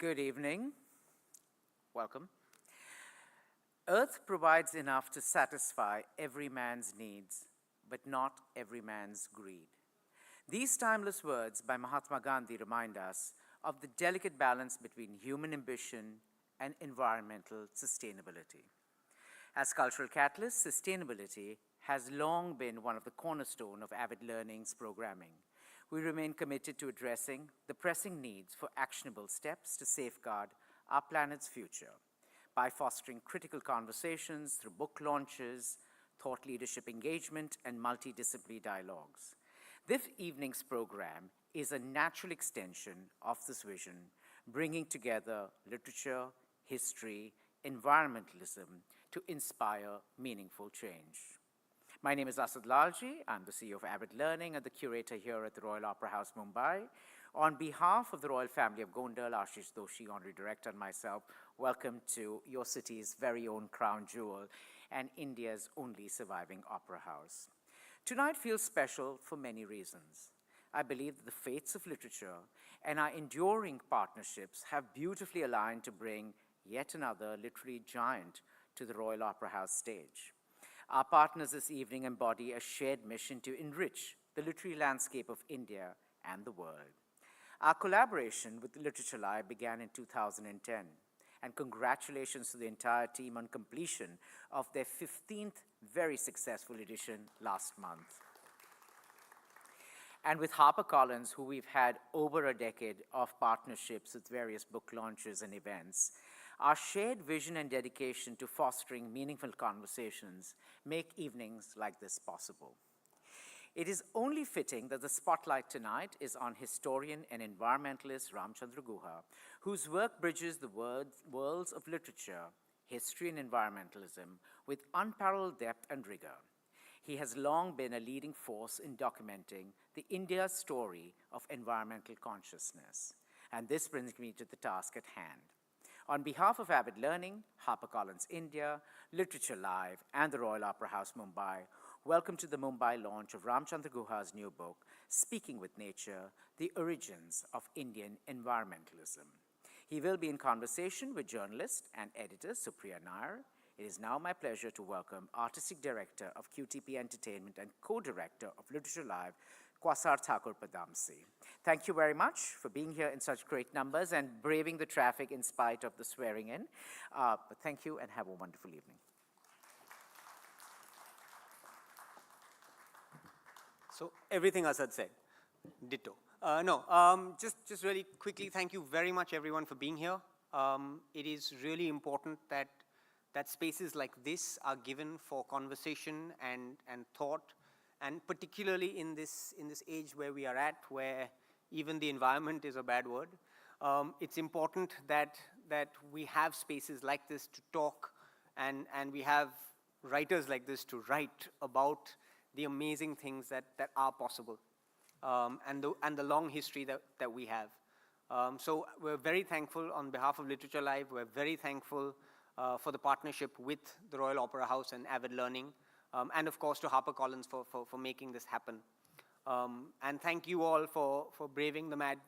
Good evening. Welcome. Earth provides enough to satisfy every man's needs, but not every man's greed. These timeless words by Mahatma Gandhi remind us of the delicate balance between human ambition and environmental sustainability. As cultural catalysts, sustainability has long been one of the cornerstones of Avid Learning's programming. We remain committed to addressing the pressing needs for actionable steps to safeguard our planet's future by fostering critical conversations through book launches, thought leadership engagement, and multidisciplinary dialogues. This evening's program is a natural extension of this vision, bringing together literature, history, environmentalism to inspire meaningful change. My name is Asad Lalji. I'm the CEO of Avid Learning and the curator here at the Royal Opera House, Mumbai. On behalf of the royal family of Gondal, Ashish Doshi, Honorary Director, and myself, welcome to your city's very own crown jewel and India's only surviving opera house. Tonight feels special for many reasons. I believe that the fates of literature and our enduring partnerships have beautifully aligned to bring yet another literary giant to the Royal Opera House stage. Our partners this evening embody a shared mission to enrich the literary landscape of India and the world. Our collaboration with Literature Live began in 2010, and congratulations to the entire team on completion of their 15th very successful edition last month. And with HarperCollins, who we've had over a decade of partnerships with various book launches and events, our shared vision and dedication to fostering meaningful conversations make evenings like this possible. It is only fitting that the spotlight tonight is on historian and environmentalist Ramchandra Guha, whose work bridges the worlds of literature, history, and environmentalism with unparalleled depth and rigor. He has long been a leading force in documenting the India's story of environmental consciousness. And this brings me to the task at hand. On behalf of Avid Learning, HarperCollins India, Literature Live, and the Royal Opera House Mumbai, welcome to the Mumbai launch of Ramchandra Guha's new book, Speaking with Nature, The Origins of Indian Environmentalism. He will be in conversation with journalist and editor Supriya Nair. It is now my pleasure to welcome Artistic Director of QTP Entertainment and Co-Director of Literature Live, Kwasar Thakur Padamsi. Thank you very much for being here in such great numbers and braving the traffic in spite of the swearing in. But thank you and have a wonderful evening. So everything Asad said, ditto. Just really quickly, thank you very much everyone for being here. It is really important that spaces like this are given for conversation and thought, and particularly in this age where we are at, where even the environment is a bad word. It's important that we have spaces like this to talk, and we have writers like this to write about the amazing things that are possible, and the long history that we have. So we're very thankful on behalf of Literature Live. We're very thankful for the partnership with the Royal Opera House and Avid Learning, and of course to HarperCollins for making this happen. And thank you all for braving the mad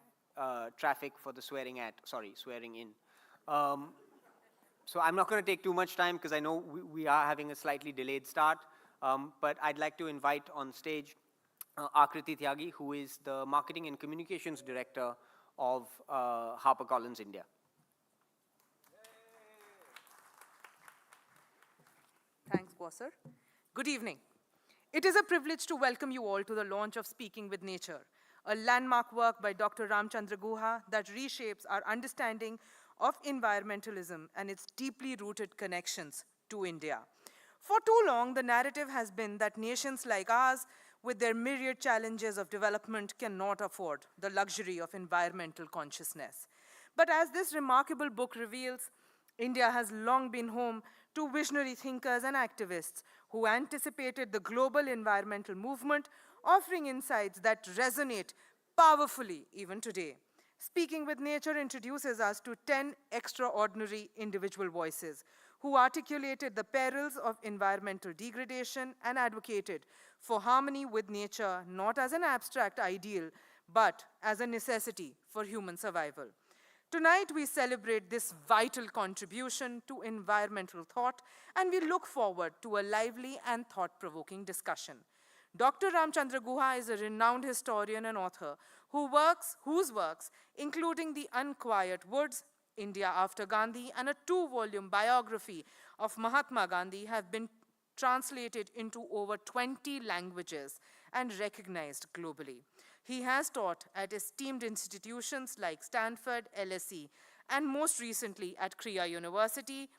traffic for the swearing in. So I'm not going to take too much time because I know we are having a slightly delayed start. But I'd like to invite on stage Akriti Tyagi, who is the Marketing and Communications Director of HarperCollins India. Thanks, Kwasar. Good evening. It is a privilege to welcome you all to the launch of Speaking with Nature, a landmark work by Dr. Ramchandra Guha that reshapes our understanding of environmentalism and its deeply rooted connections to India. For too long, the narrative has been that nations like ours, with their myriad challenges of development, cannot afford the luxury of environmental consciousness. But as this remarkable book reveals, India has long been home to visionary thinkers and activists who anticipated the global environmental movement, offering insights that resonate powerfully even today. Speaking with Nature introduces us to 10 extraordinary individual voices who articulated the perils of environmental degradation and advocated for harmony with nature, not as an abstract ideal, but as a necessity for human survival. Tonight, we celebrate this vital contribution to environmental thought, and we look forward to a lively and thought-provoking discussion. Dr. Ramchandra Guha is a renowned historian and author whose works, including The Unquiet Woods, India After Gandhi, and a 2-volume biography of Mahatma Gandhi, have been translated into over 20 languages and recognized globally. He has taught at esteemed institutions like Stanford, LSE, and most recently at Kriya University.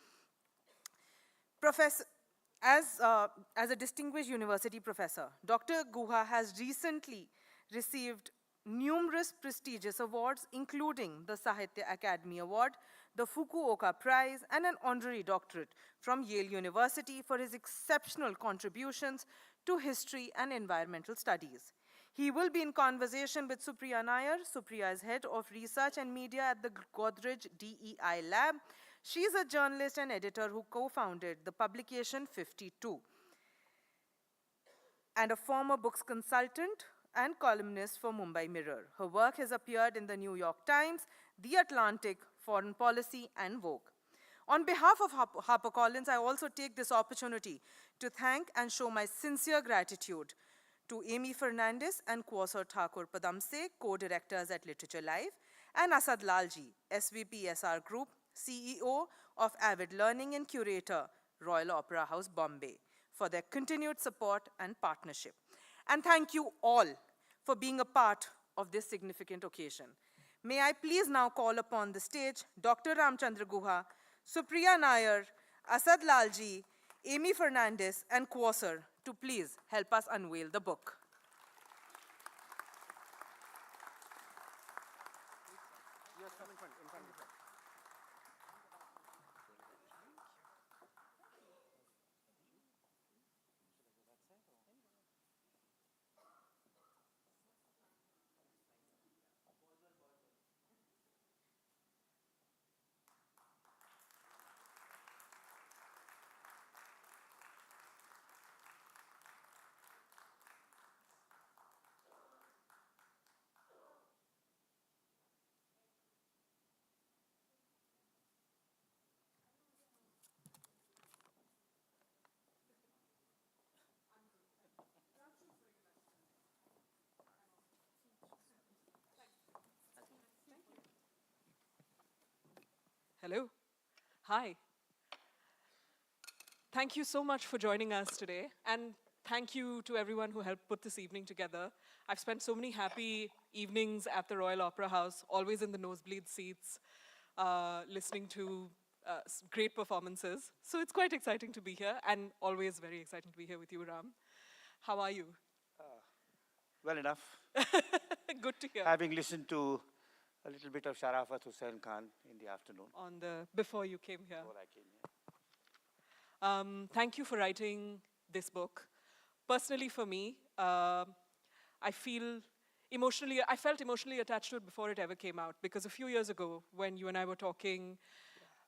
As a distinguished university professor, Dr. Guha has recently received numerous prestigious awards, including the Sahitya Academy Award, the Fukuoka Prize, and an honorary doctorate from Yale University for his exceptional contributions to history and environmental studies. He will be in conversation with Supriya Nair. Supriya is head of research and media at the Godrej DEI Lab. She is a journalist and editor who co-founded the publication 52 and a former books consultant and columnist for Mumbai Mirror. Her work has appeared in the New York Times, The Atlantic, Foreign Policy, and Vogue. On behalf of HarperCollins, I also take this opportunity to thank and show my sincere gratitude to Amy Fernandez and Kwasar Thakur Padamse, co-directors at Literature Live, and Asad Lalji, SVP SR Group, CEO of Avid Learning and curator, Royal Opera House, Bombay, for their continued support and partnership. And thank you all for being a part of this significant occasion. May I please now call upon the stage Dr. Ramchandra Guha, Supriya Nair, Asad Lalji, Amy Fernandez, and Kwasar to please help us unveil the book. Hello. Hi. Thank you so much for joining us today, and thank you to everyone who helped put this evening together. I've spent so many happy evenings at the Royal Opera House, always in the nosebleed seats, listening to great performances. So it's quite exciting to be here, and always very exciting to be here with you, Ram. How are you? Well enough. Good to hear. Having listened to a little bit of Sharafat Hussain Khan in the afternoon. Before you came here. Before I came here. Thank you for writing this book. Personally, for me, I felt emotionally attached to it before it ever came out, because a few years ago, when you and I were talking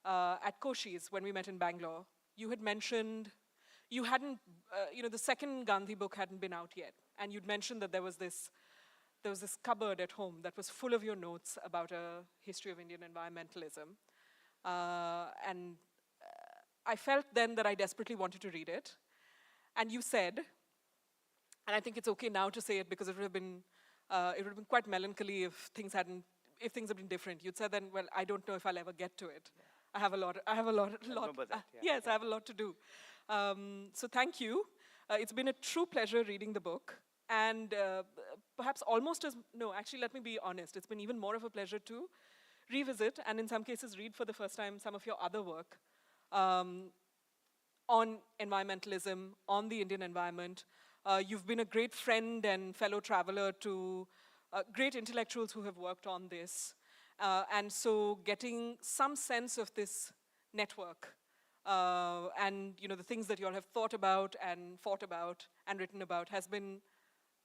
at Koshi's, when we met in Bangalore, you had mentioned, the second Gandhi book hadn't been out yet, and you'd mentioned that there was this cupboard at home that was full of your notes about a history of Indian environmentalism. And I felt then that I desperately wanted to read it. And you said, and I think it's okay now to say it because it would have been quite melancholy if things had been different. You'd said then, well, I don't know if I'll ever get to it. Yeah. I have a lot. I remember that, yeah. Yes, I have a lot to do. So thank you. It's been a true pleasure reading the book. And perhaps actually, let me be honest. It's been even more of a pleasure to revisit and in some cases read for the first time some of your other work on environmentalism, on the Indian environment. You've been a great friend and fellow traveler to great intellectuals who have worked on this. And so getting some sense of this network and the things that you all have thought about and fought about and written about has been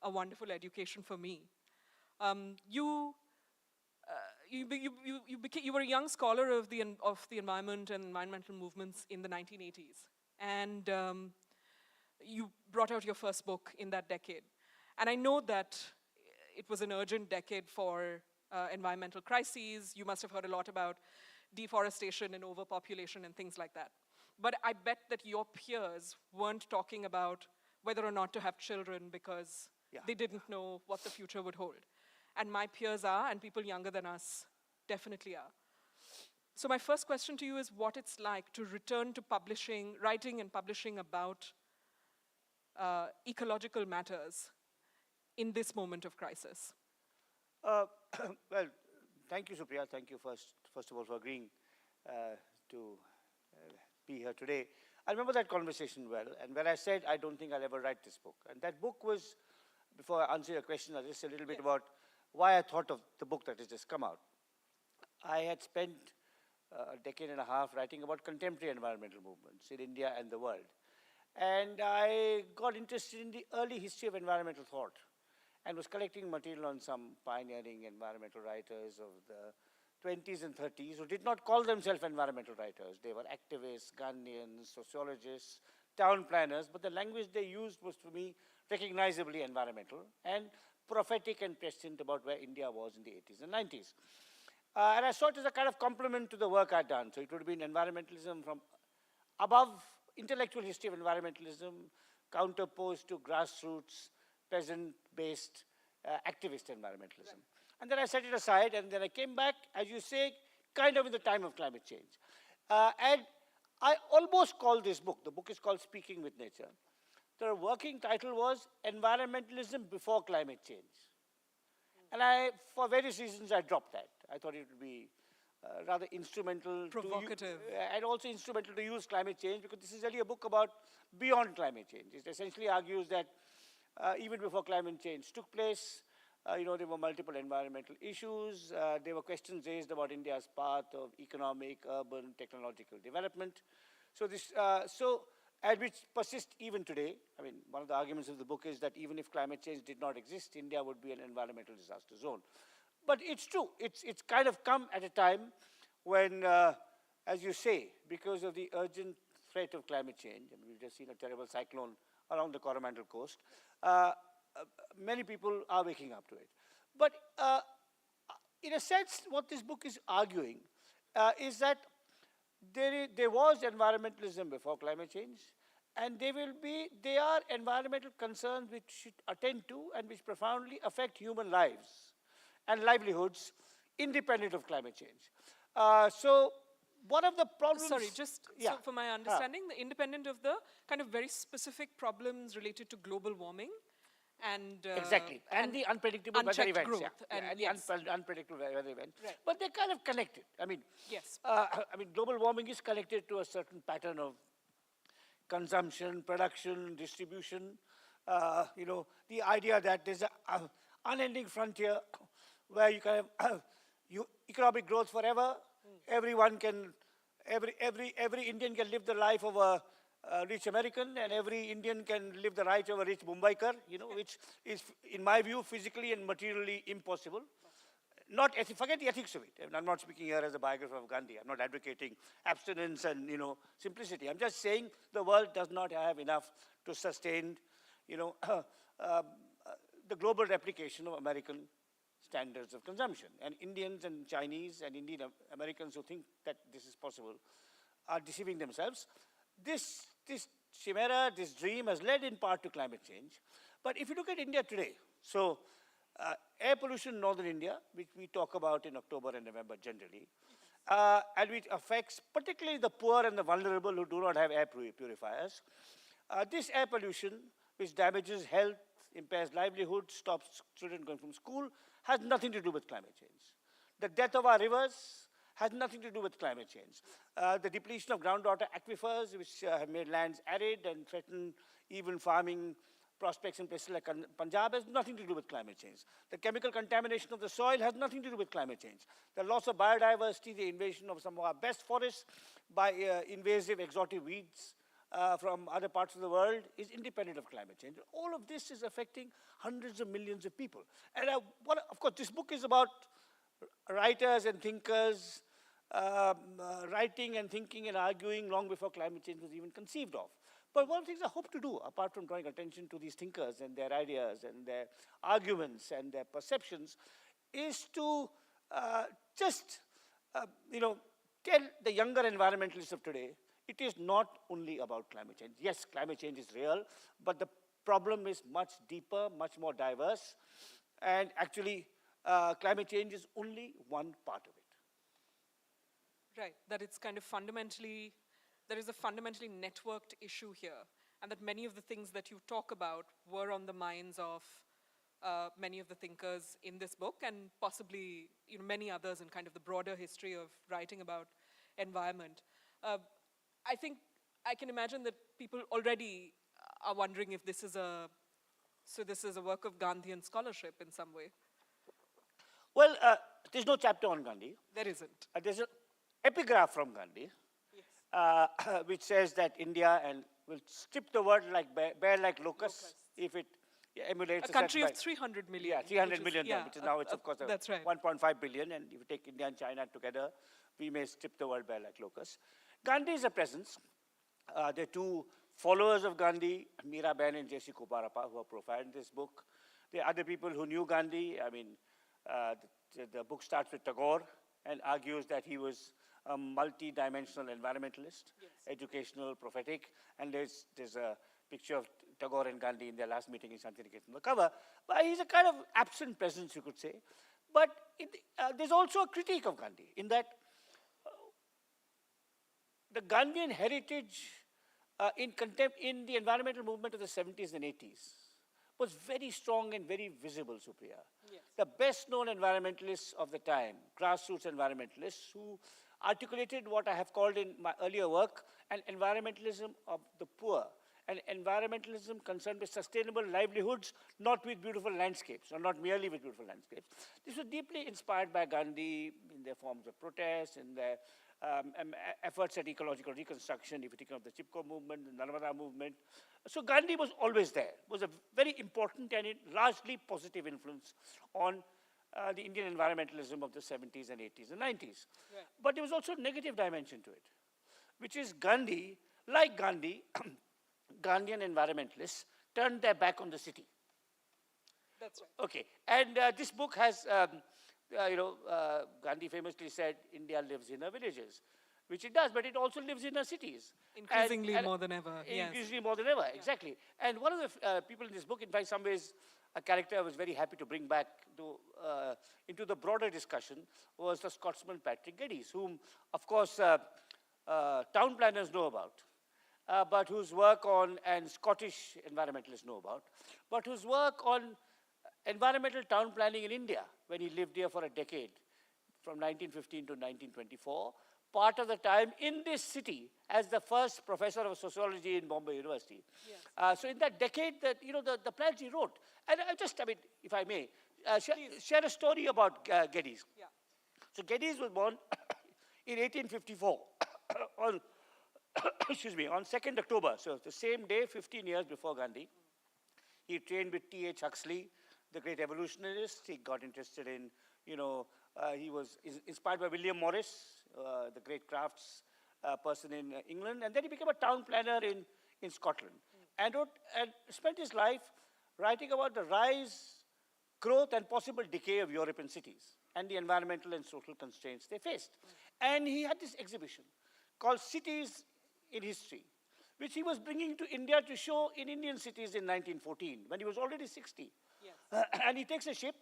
a wonderful education for me. You were a young scholar of the environment and environmental movements in the 1980s, and you brought out your first book in that decade. And I know that it was an urgent decade for environmental crises. You must have heard a lot about deforestation and overpopulation and things like that. But I bet that your peers weren't talking about whether or not to have children because they didn't know what the future would hold. And my peers are, and people younger than us definitely are. So my first question to you is what it's like to return to writing and publishing about ecological matters in this moment of crisis. Well, thank you, Supriya. Thank you first of all for agreeing to be here today. I remember that conversation well, and when I said I don't think I'll ever write this book. And that book was, before I answer your question, I'll just say a little bit about why I thought of the book that has just come out. I had spent a decade and a half writing about contemporary environmental movements in India and the world. And I got interested in the early history of environmental thought and was collecting material on some pioneering environmental writers of the 20s and 30s who did not call themselves environmental writers. They were activists, Gandhians, sociologists, town planners, but the language they used was, for me, recognizably environmental and prophetic and prescient about where India was in the 80s and 90s. And I saw it as a kind of complement to the work I'd done. So it would have been environmentalism from above, intellectual history of environmentalism, counterposed to grassroots, peasant-based activist environmentalism. Right. And then I set it aside, and then I came back, as you say, kind of in the time of climate change. And I almost called this book, the book is called Speaking with Nature. The working title was Environmentalism Before Climate Change. And for various reasons, I dropped that. I thought it would be rather instrumental. Provocative. And also instrumental to use climate change, because this is really a book about beyond climate change. It essentially argues that even before climate change took place, there were multiple environmental issues. There were questions raised about India's path of economic, urban, technological development. And which persist even today. I mean, one of the arguments of the book is that even if climate change did not exist, India would be an environmental disaster zone. But it's true. It's kind of come at a time when, as you say, because of the urgent threat of climate change, and we've just seen a terrible cyclone along the Coromandel coast, many people are waking up to it. But in a sense, what this book is arguing is that there was environmentalism before climate change, and they are environmental concerns which should attend to and which profoundly affect human lives and livelihoods independent of climate change. So one of the problems... Sorry, just so for my understanding, independent of the kind of very specific problems related to global warming and... exactly, and the unpredictable weather events. Growth, and yes. the unpredictable weather events. Right. But they're kind of connected. I mean, yes. Global warming is connected to a certain pattern of consumption, production, distribution. The idea that there's an unending frontier where you can have economic growth forever. Everyone can, every Indian can live the life of a rich American, and every Indian can live the life of a rich Mumbaiker, which is, in my view, physically and materially impossible. Forget the ethics of it. I mean, I'm not speaking here as a biographer of Gandhi. I'm not advocating abstinence and, simplicity. I'm just saying the world does not have enough to sustain, the global replication of American standards of consumption. And Indians and Chinese and indeed Americans who think that this is possible are deceiving themselves. This chimera, this dream has led in part to climate change. But if you look at India today, so air pollution in northern India, which we talk about in October and November generally, and which affects particularly the poor and the vulnerable who do not have air purifiers. This air pollution, which damages health, impairs livelihood, stops children going from school, has nothing to do with climate change. The death of our rivers has nothing to do with climate change. The depletion of groundwater aquifers, which have made lands arid and threaten even farming prospects in places like Punjab, has nothing to do with climate change. The chemical contamination of the soil has nothing to do with climate change. The loss of biodiversity, the invasion of some of our best forests by invasive exotic weeds from other parts of the world is independent of climate change. All of this is affecting hundreds of millions of people. And of course, this book is about writers and thinkers writing and thinking and arguing long before climate change was even conceived of. But one of the things I hope to do, apart from drawing attention to these thinkers and their ideas and their arguments and their perceptions, is to tell the younger environmentalists of today, it is not only about climate change. Yes, climate change is real, but the problem is much deeper, much more diverse, and actually climate change is only one part of it. Right, that it's kind of fundamentally, there is a fundamentally networked issue here, and that many of the things that you talk about were on the minds of many of the thinkers in this book, and possibly many others in kind of the broader history of writing about environment. I think I can imagine that people already are wondering if this is a work of Gandhian scholarship in some way. Well, there's no chapter on Gandhi. There isn't. There's an epigraph from Gandhi, which says that India will strip the world like bare like locusts if it emulates A country of 300 million. Yeah, 300 which million, is, which is now it's of course that's right. 1.5 billion, and if you take India and China together, we may strip the world bare like locusts. Gandhi is a presence. There are two followers of Gandhi, Miraben and J.C. Kubarappa, who are profiled in this book. There are other people who knew Gandhi. I mean, the book starts with Tagore and argues that he was a multi-dimensional environmentalist, educational, prophetic, and there's a picture of Tagore and Gandhi in their last meeting in Shantiniketan on the cover. But he's a kind of absent presence, you could say. But there's also a critique of Gandhi in that the Gandhian heritage in the environmental movement of the 70s and 80s was very strong and very visible, Supriya. Yes. The best known environmentalists of the time, grassroots environmentalists who articulated what I have called in my earlier work an environmentalism of the poor, an environmentalism concerned with sustainable livelihoods, not with beautiful landscapes, or not merely with beautiful landscapes. This was deeply inspired by Gandhi in their forms of protest, in their efforts at ecological reconstruction, if you think of the Chipko movement, the Narmada movement. So Gandhi was always there, was a very important and largely positive influence on the Indian environmentalism of the 70s and 80s and 90s. Right. But there was also a negative dimension to it, which is Gandhi, like Gandhi, Gandhian environmentalists turned their back on the city. That's right. Okay, and this book has, Gandhi famously said, India lives in her villages, which it does, but it also lives in her cities. Increasingly more than ever, yes. Increasingly more than ever, exactly. And one of the people in this book, in fact, some ways, a character I was very happy to bring back into the broader discussion was the Scotsman Patrick Geddes, whom, of course, town planners know about, but whose work and Scottish environmentalists know about, but whose work on environmental town planning in India, when he lived here for a decade, from 1915 to 1924, part of the time in this city as the first professor of sociology in Bombay University. Yes. So in that decade, the plans he wrote. And if I may, share a story about Geddes. Yeah. So Geddes was born in 1854 on, excuse me, on 2nd October. So the same day, 15 years before Gandhi. He trained with T.H. Huxley, the great evolutionist. He got interested in, he was inspired by William Morris, the great crafts person in England. And then he became a town planner in Scotland. And spent his life writing about the rise, growth, and possible decay of European cities and the environmental and social constraints they faced. And he had this exhibition called Cities in History, which he was bringing to India to show in Indian cities in 1914, when he was already 60. Yes. And he takes a ship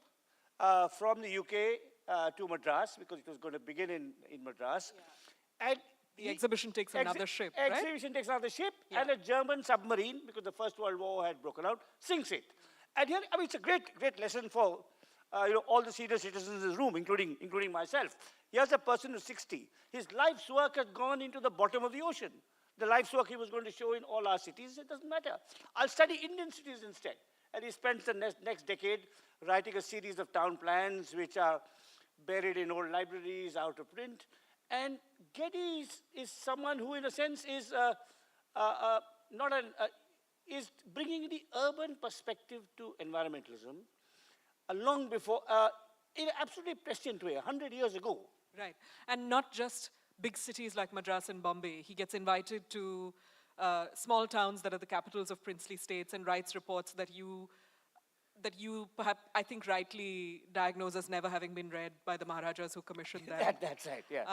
from the UK to Madras, because it was going to begin in Madras. Yeah. And the exhibition takes another ship, right? Exhibition takes another ship, and a German submarine, because the First World War had broken out, sinks it. And here, it's a great lesson for all the senior citizens in this room, including myself. Here's a person who's 60. His life's work has gone into the bottom of the ocean. The life's work he was going to show in all our cities, it doesn't matter. I'll study Indian cities instead. And he spends the next decade writing a series of town plans which are buried in old libraries, out of print. And Geddes is someone who, in a sense, is is bringing the urban perspective to environmentalism long before, in an absolutely prescient way, 100 years ago. Right, and not just big cities like Madras and Bombay. He gets invited to small towns that are the capitals of princely states and writes reports that you perhaps, I think, rightly diagnose as never having been read by the Maharajas who commissioned them. That's right, yeah.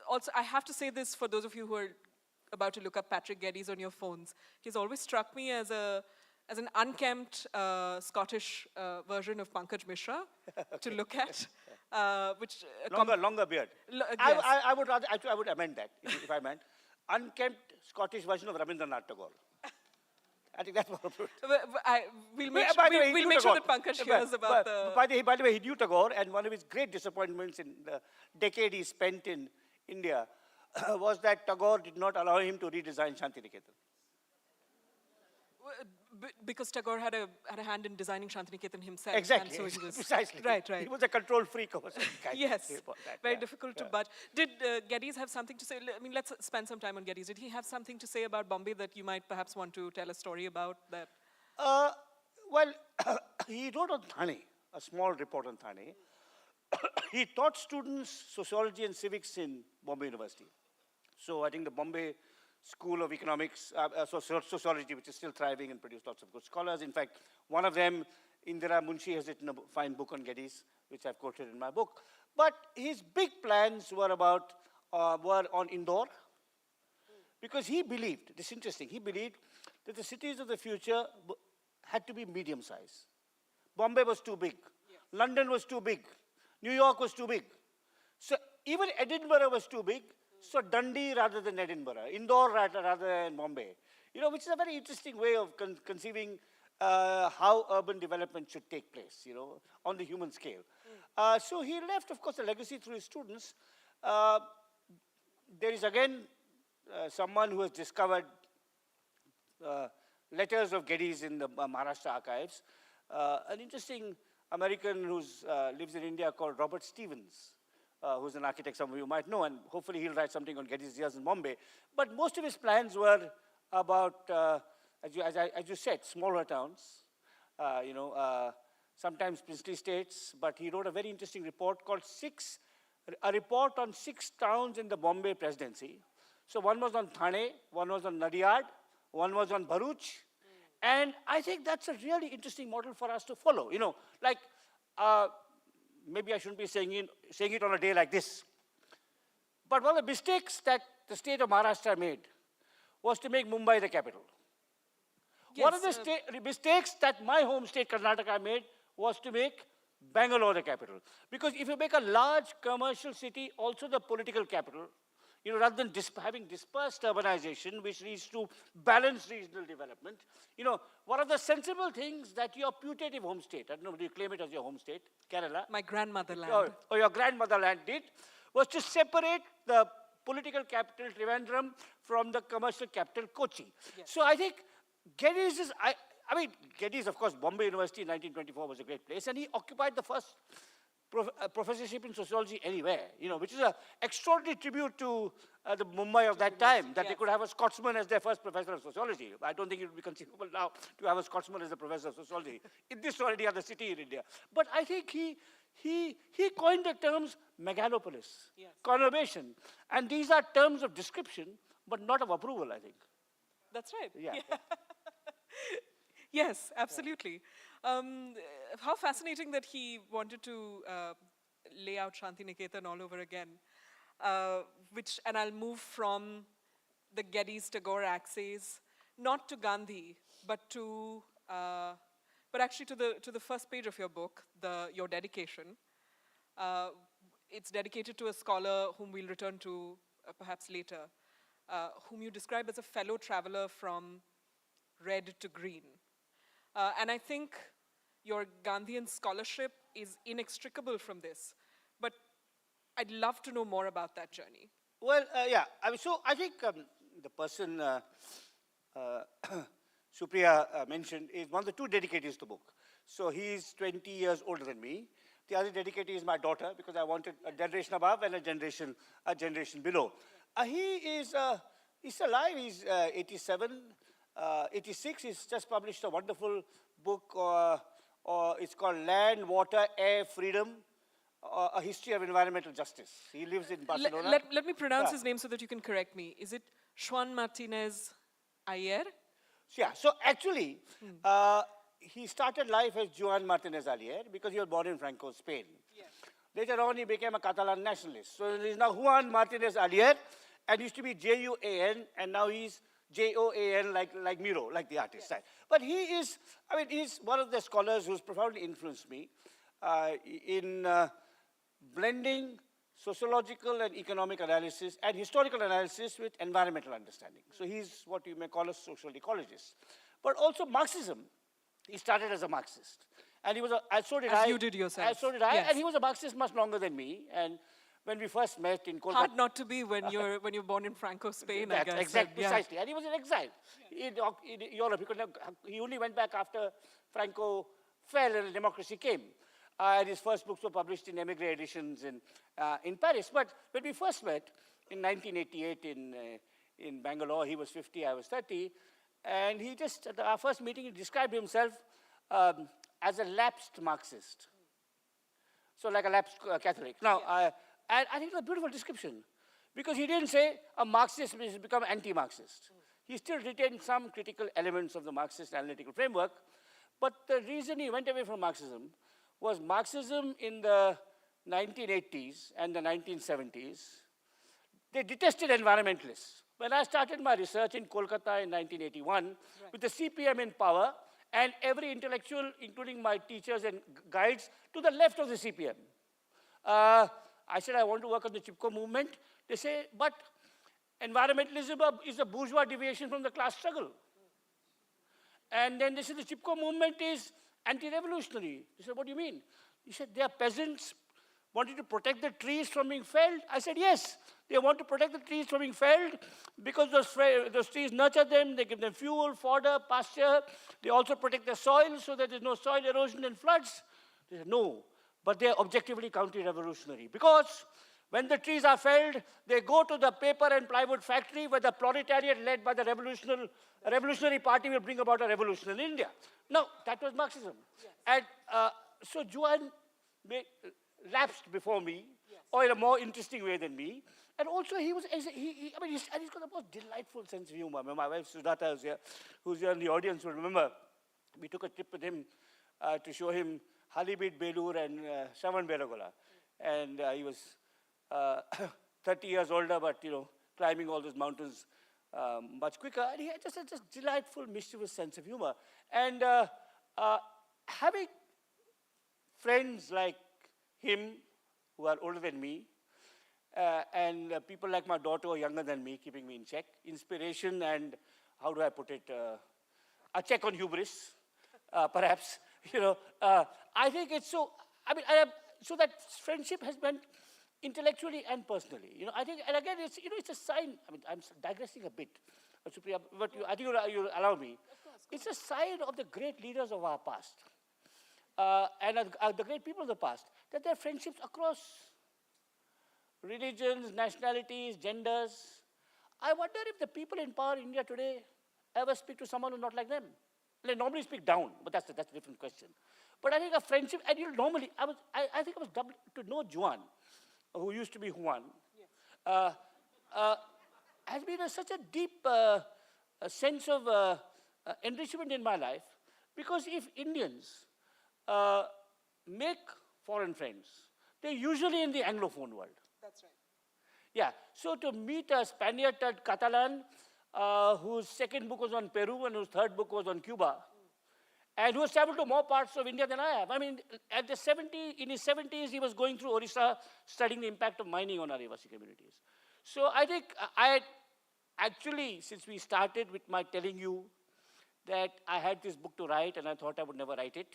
Also, I have to say this for those of you who are about to look up Patrick Geddes on your phones. He's always struck me as an unkempt Scottish version of Pankaj Mishra to look at. Which longer beard. Yes. I would amend that, if I meant. Unkempt Scottish version of Rabindranath Tagore. I think that's more appropriate. We'll make sure that Pankaj hears about By the way, he knew Tagore, and one of his great disappointments in the decade he spent in India was that Tagore did not allow him to redesign Shantiniketan. Because Tagore had a hand in designing Shantiniketan himself. Exactly, And so he was, precisely. Right, right. He was a control freak of a certain kind. Yes, About that, very yeah, difficult to yeah. budge. Did Geddes have something to say? I mean, let's spend some time on Geddes. Did he have something to say about Bombay that you might perhaps want to tell a story about? That Well, he wrote on Thane, a small report on Thane. He taught students sociology and civics in Bombay University. So I think the Bombay School of Economics, Sociology, which is still thriving and produced lots of good scholars. In fact, one of them, Indira Munshi, has written a fine book on Geddes, which I've quoted in my book. But his big plans were on Indore, because he believed, this is interesting, he believed that the cities of the future had to be medium size. Bombay was too big. Yes. London was too big. New York was too big. So even Edinburgh was too big. So Dundee rather than Edinburgh, Indore rather than Bombay, which is a very interesting way of conceiving how urban development should take place, on the human scale. So he left, of course, a legacy through his students. There is again someone who has discovered letters of Geddes in the Maharashtra archives. An interesting American who lives in India called Robert Stevens, who's an architect some of you might know, and hopefully he'll write something on Geddes' years in Bombay. But most of his plans were about, as you said, smaller towns, sometimes princely states, but he wrote a very interesting report called a report on 6 towns in the Bombay presidency. So one was on Thane, one was on Nadiad, one was on Bharuch, and I think that's a really interesting model for us to follow. Maybe I shouldn't be saying it on a day like this. But one of the mistakes that the state of Maharashtra made was to make Mumbai the capital. Yes, one of the mistakes that my home state, Karnataka, made was to make Bangalore the capital. Because if you make a large commercial city also the political capital, rather than having dispersed urbanization, which leads to balanced regional development, one of the sensible things that your putative home state, I don't know, do you claim it as your home state, Kerala? my grandmotherland. Or your grandmotherland did, was to separate the political capital, Trivandrum, from the commercial capital, Kochi. Yes. So I think Geddes is, Geddes, of course, Bombay University in 1924 was a great place, and he occupied the first professorship in sociology anywhere, which is an extraordinary tribute to the Mumbai of that time, that they could have a Scotsman as their first professor of sociology. I don't think it would be conceivable now to have a Scotsman as a professor of sociology in this or any other city in India. But I think he coined the terms megalopolis, yes, conurbation, and these are terms of description, but not of approval, I think. That's right. Yeah. Yes, absolutely. How fascinating that he wanted to lay out Shantiniketan all over again. And I'll move from the Geddes Tagore axes, not to Gandhi, but actually to the first page of your book, your dedication. It's dedicated to a scholar whom we'll return to perhaps later, whom you describe as a fellow traveler from red to green. And I think your Gandhian scholarship is inextricable from this. But I'd love to know more about that journey. Well, yeah. So I think the person Supriya mentioned is one of the 2 dedicators to the book. So he's 20 years older than me. The other dedicator is my daughter, because I wanted a generation above and a generation below. He's still alive. He's 87. 86, he's just published a wonderful book, it's called Land, Water, Air, Freedom, A History of Environmental Justice. He lives in Barcelona. Let me pronounce his name so that you can correct me. Is it Juan Martinez Ayer? Yeah, so actually, he started life as Joan Martinez Ayer because he was born in Franco, Spain. Yes. Later on, he became a Catalan nationalist. So he's now Juan Martinez Ayer, and used to be Juan, and now he's Joan, like Miro, like the artist. Yes. Right? But he's one of the scholars who's profoundly influenced me in blending sociological and economic analysis and historical analysis with environmental understanding. So he's what you may call a social ecologist. But also Marxism. He started as a Marxist. And he was so did I. As you did yourself. So did I. Yes. And he was a Marxist much longer than me. And when we first met in Kolkata. Hard not to be when you're born in Franco, Spain, I guess. Exactly, Yeah. precisely. And he was in exile in Europe. He only went back after Franco fell and democracy came. And his first books were published in emigre editions in Paris. But when we first met in 1988 in Bangalore, he was 50, I was 30. And he just, at our first meeting, he described himself as a lapsed Marxist. So like a lapsed Catholic. Now, and I think it's a beautiful description, because he didn't say a Marxist has become anti-Marxist. He still retained some critical elements of the Marxist analytical framework, but the reason he went away from Marxism was Marxism in the 1980s and the 1970s. They detested environmentalists. When I started my research in Kolkata in 1981, with the CPM in power, and every intellectual, including my teachers and guides, to the left of the CPM. I said, I want to work on the Chipko movement. They say, but environmentalism is a bourgeois deviation from the class struggle. And then they said, the Chipko movement is anti-revolutionary. They said, what do you mean? He said, they are peasants wanting to protect the trees from being felled. I said, yes, they want to protect the trees from being felled because those trees nurture them, they give them fuel, fodder, pasture. They also protect the soil so that there's no soil erosion and floods. They said, no. But they are objectively counter-revolutionary, because when the trees are felled, they go to the paper and plywood factory where the proletariat led by the revolutionary party will bring about a revolution in India. Now, that was Marxism. Yes. And so Juan lapsed before me, or in a more interesting way than me. And also he's got the most delightful sense of humor. My wife Sudhata was here, who's here in the audience, will remember. We took a trip with him to show him Halibut, Belur, and Shravan Belagola. And he was 30 years older, but, climbing all those mountains much quicker. And he had just a delightful, mischievous sense of humor. And having friends like him, who are older than me, and people like my daughter who are younger than me, keeping me in check, inspiration and, how do I put it, a check on hubris, perhaps. I think it's so, so that friendship has been intellectually and personally. I think, and again, it's a sign. I'm digressing a bit, Supriya, but I think you'll allow me. It's a sign of the great leaders of our past, and the great people of the past, that there are friendships across religions, nationalities, genders. I wonder if the people in power in India today ever speak to someone who's not like them. They normally speak down, but that's a different question. But I think a friendship, and normally, I think I was double to know Juan, who used to be Juan, has been such a deep sense of enrichment in my life, because if Indians make foreign friends, they're usually in the Anglophone world. That's right. Yeah, so to meet a Spaniard Catalan, whose second book was on Peru and whose third book was on Cuba, and who has traveled to more parts of India than I have. In his 70s, he was going through Orissa, studying the impact of mining on Adivasi communities. So I think I actually, since we started with my telling you that I had this book to write and I thought I would never write it,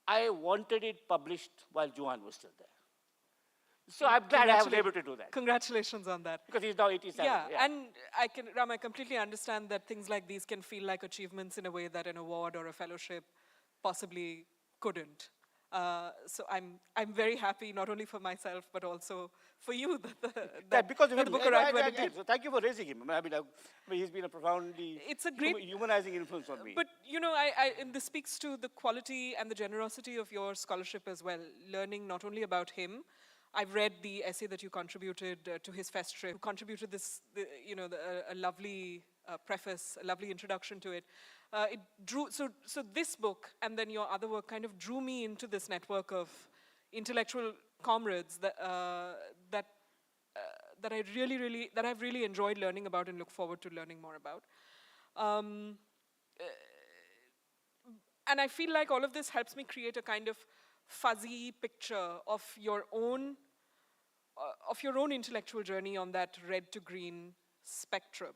I wanted it published while Juan was still there. So I'm glad I was able to do that. Congratulations on that. Because he's now 87. Yeah, and I completely understand that things like these can feel like achievements in a way that an award or a fellowship possibly couldn't. So I'm very happy, not only for myself, but also for you, that because of the book arrived when it did. So thank you for raising him. He's been a profoundly humanizing influence on me. But, and this speaks to the quality and the generosity of your scholarship as well, learning not only about him. I've read the essay that you contributed to his fest trip. You contributed this, a lovely preface, a lovely introduction to it. It drew, so this book and then your other work kind of drew me into this network of intellectual comrades that I've really enjoyed learning about and look forward to learning more about. And I feel like all of this helps me create a kind of fuzzy picture of your own intellectual journey on that red to green spectrum.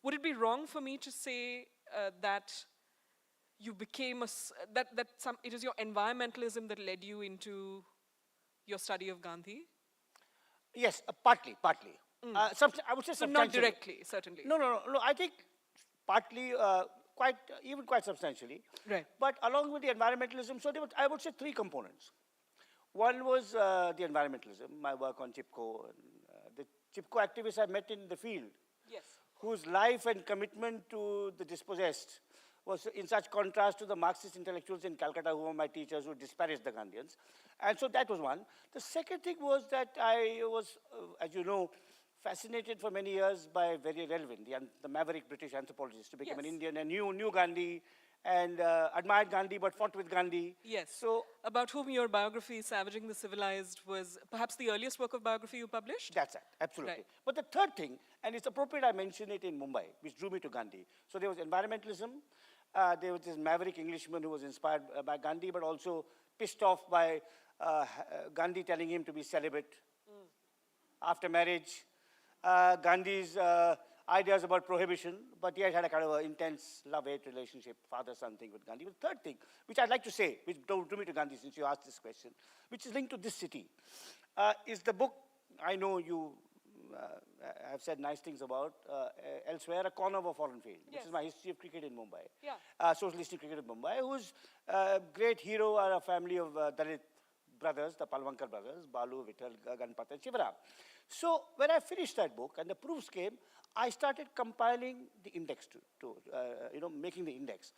Would it be wrong for me to say that you became it is your environmentalism that led you into, your study of Gandhi? Yes, partly. I would say So not substantially. directly, certainly. No. I think partly, even quite substantially. Right. But along with the environmentalism, so there were, I would say, three components. One was the environmentalism, my work on Chipko, and the Chipko activists I met in the field, Yes. whose life and commitment to the dispossessed was in such contrast to the Marxist intellectuals in Calcutta who were my teachers who disparaged the Gandhians. And so that was one. The second thing was that I was, as you know, fascinated for many years by very relevant, the maverick British anthropologist who became an Yes. Indian and knew Gandhi and admired Gandhi but fought with Gandhi. Yes. So about whom your biography, Savaging the Civilized, was perhaps the earliest work of biography you published? that's it, absolutely. Right. But the third thing, and it's appropriate I mention it in Mumbai, which drew me to Gandhi. So there was environmentalism, there was this maverick Englishman who was inspired by Gandhi, but also pissed off by Gandhi telling him to be celibate after marriage. Gandhi's ideas about prohibition, but he had a kind of an intense love-hate relationship, father-son thing with Gandhi. But the third thing, which I'd like to say, which drew me to Gandhi since you asked this question, which is linked to this city, is the book I know you have said nice things about elsewhere, A Corner of a Foreign Field, which Yes. is my history of cricket in Mumbai. Yeah. Socialistic cricket in Mumbai, whose great hero are a family of Dalit brothers, the Palwankar brothers, Balu, Vittal, Ganpat, and Shivaram. So when I finished that book and the proofs came, I started compiling the index making the index.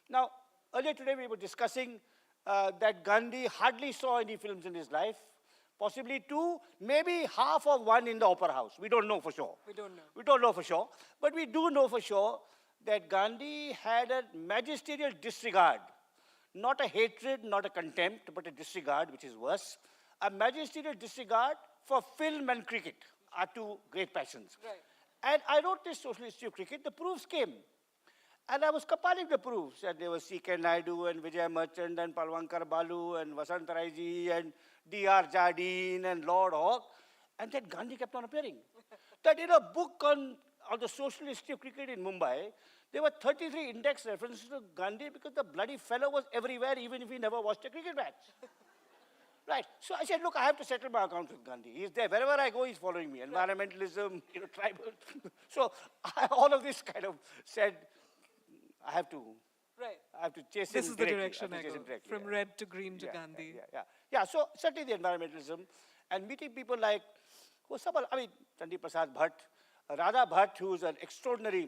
Now, earlier today we were discussing that Gandhi hardly saw any films in his life, possibly two, maybe half of one in the Opera House. We don't know for sure. We don't know. We don't know for sure. But we do know for sure that Gandhi had a magisterial disregard, not a hatred, not a contempt, but a disregard, which is worse. A magisterial disregard for film and cricket are two great passions. Right. And I wrote this social history of cricket. The proofs came. And I was compiling the proofs. And there was C.K. Naidu and Vijay Merchant and Palwankar Balu and Vasant Raiji and D.R. Jardine and Lord Hawke. And then Gandhi kept on appearing. That in a book on the social history of cricket in Mumbai, there were 33 index references to Gandhi because the bloody fellow was everywhere, even if he never watched a cricket match. Right. So I said, look, I have to settle my accounts with Gandhi. He's there. Wherever I go, he's following me. Environmentalism, tribal. So all of this kind of said, I have to chase him This is the directly. direction I I have to chase go, him directly, from yeah. red to green to Gandhi. Yeah, so certainly the environmentalism and meeting people like, Chandi Prasad Bhatt, Radha Bhatt, who's an extraordinary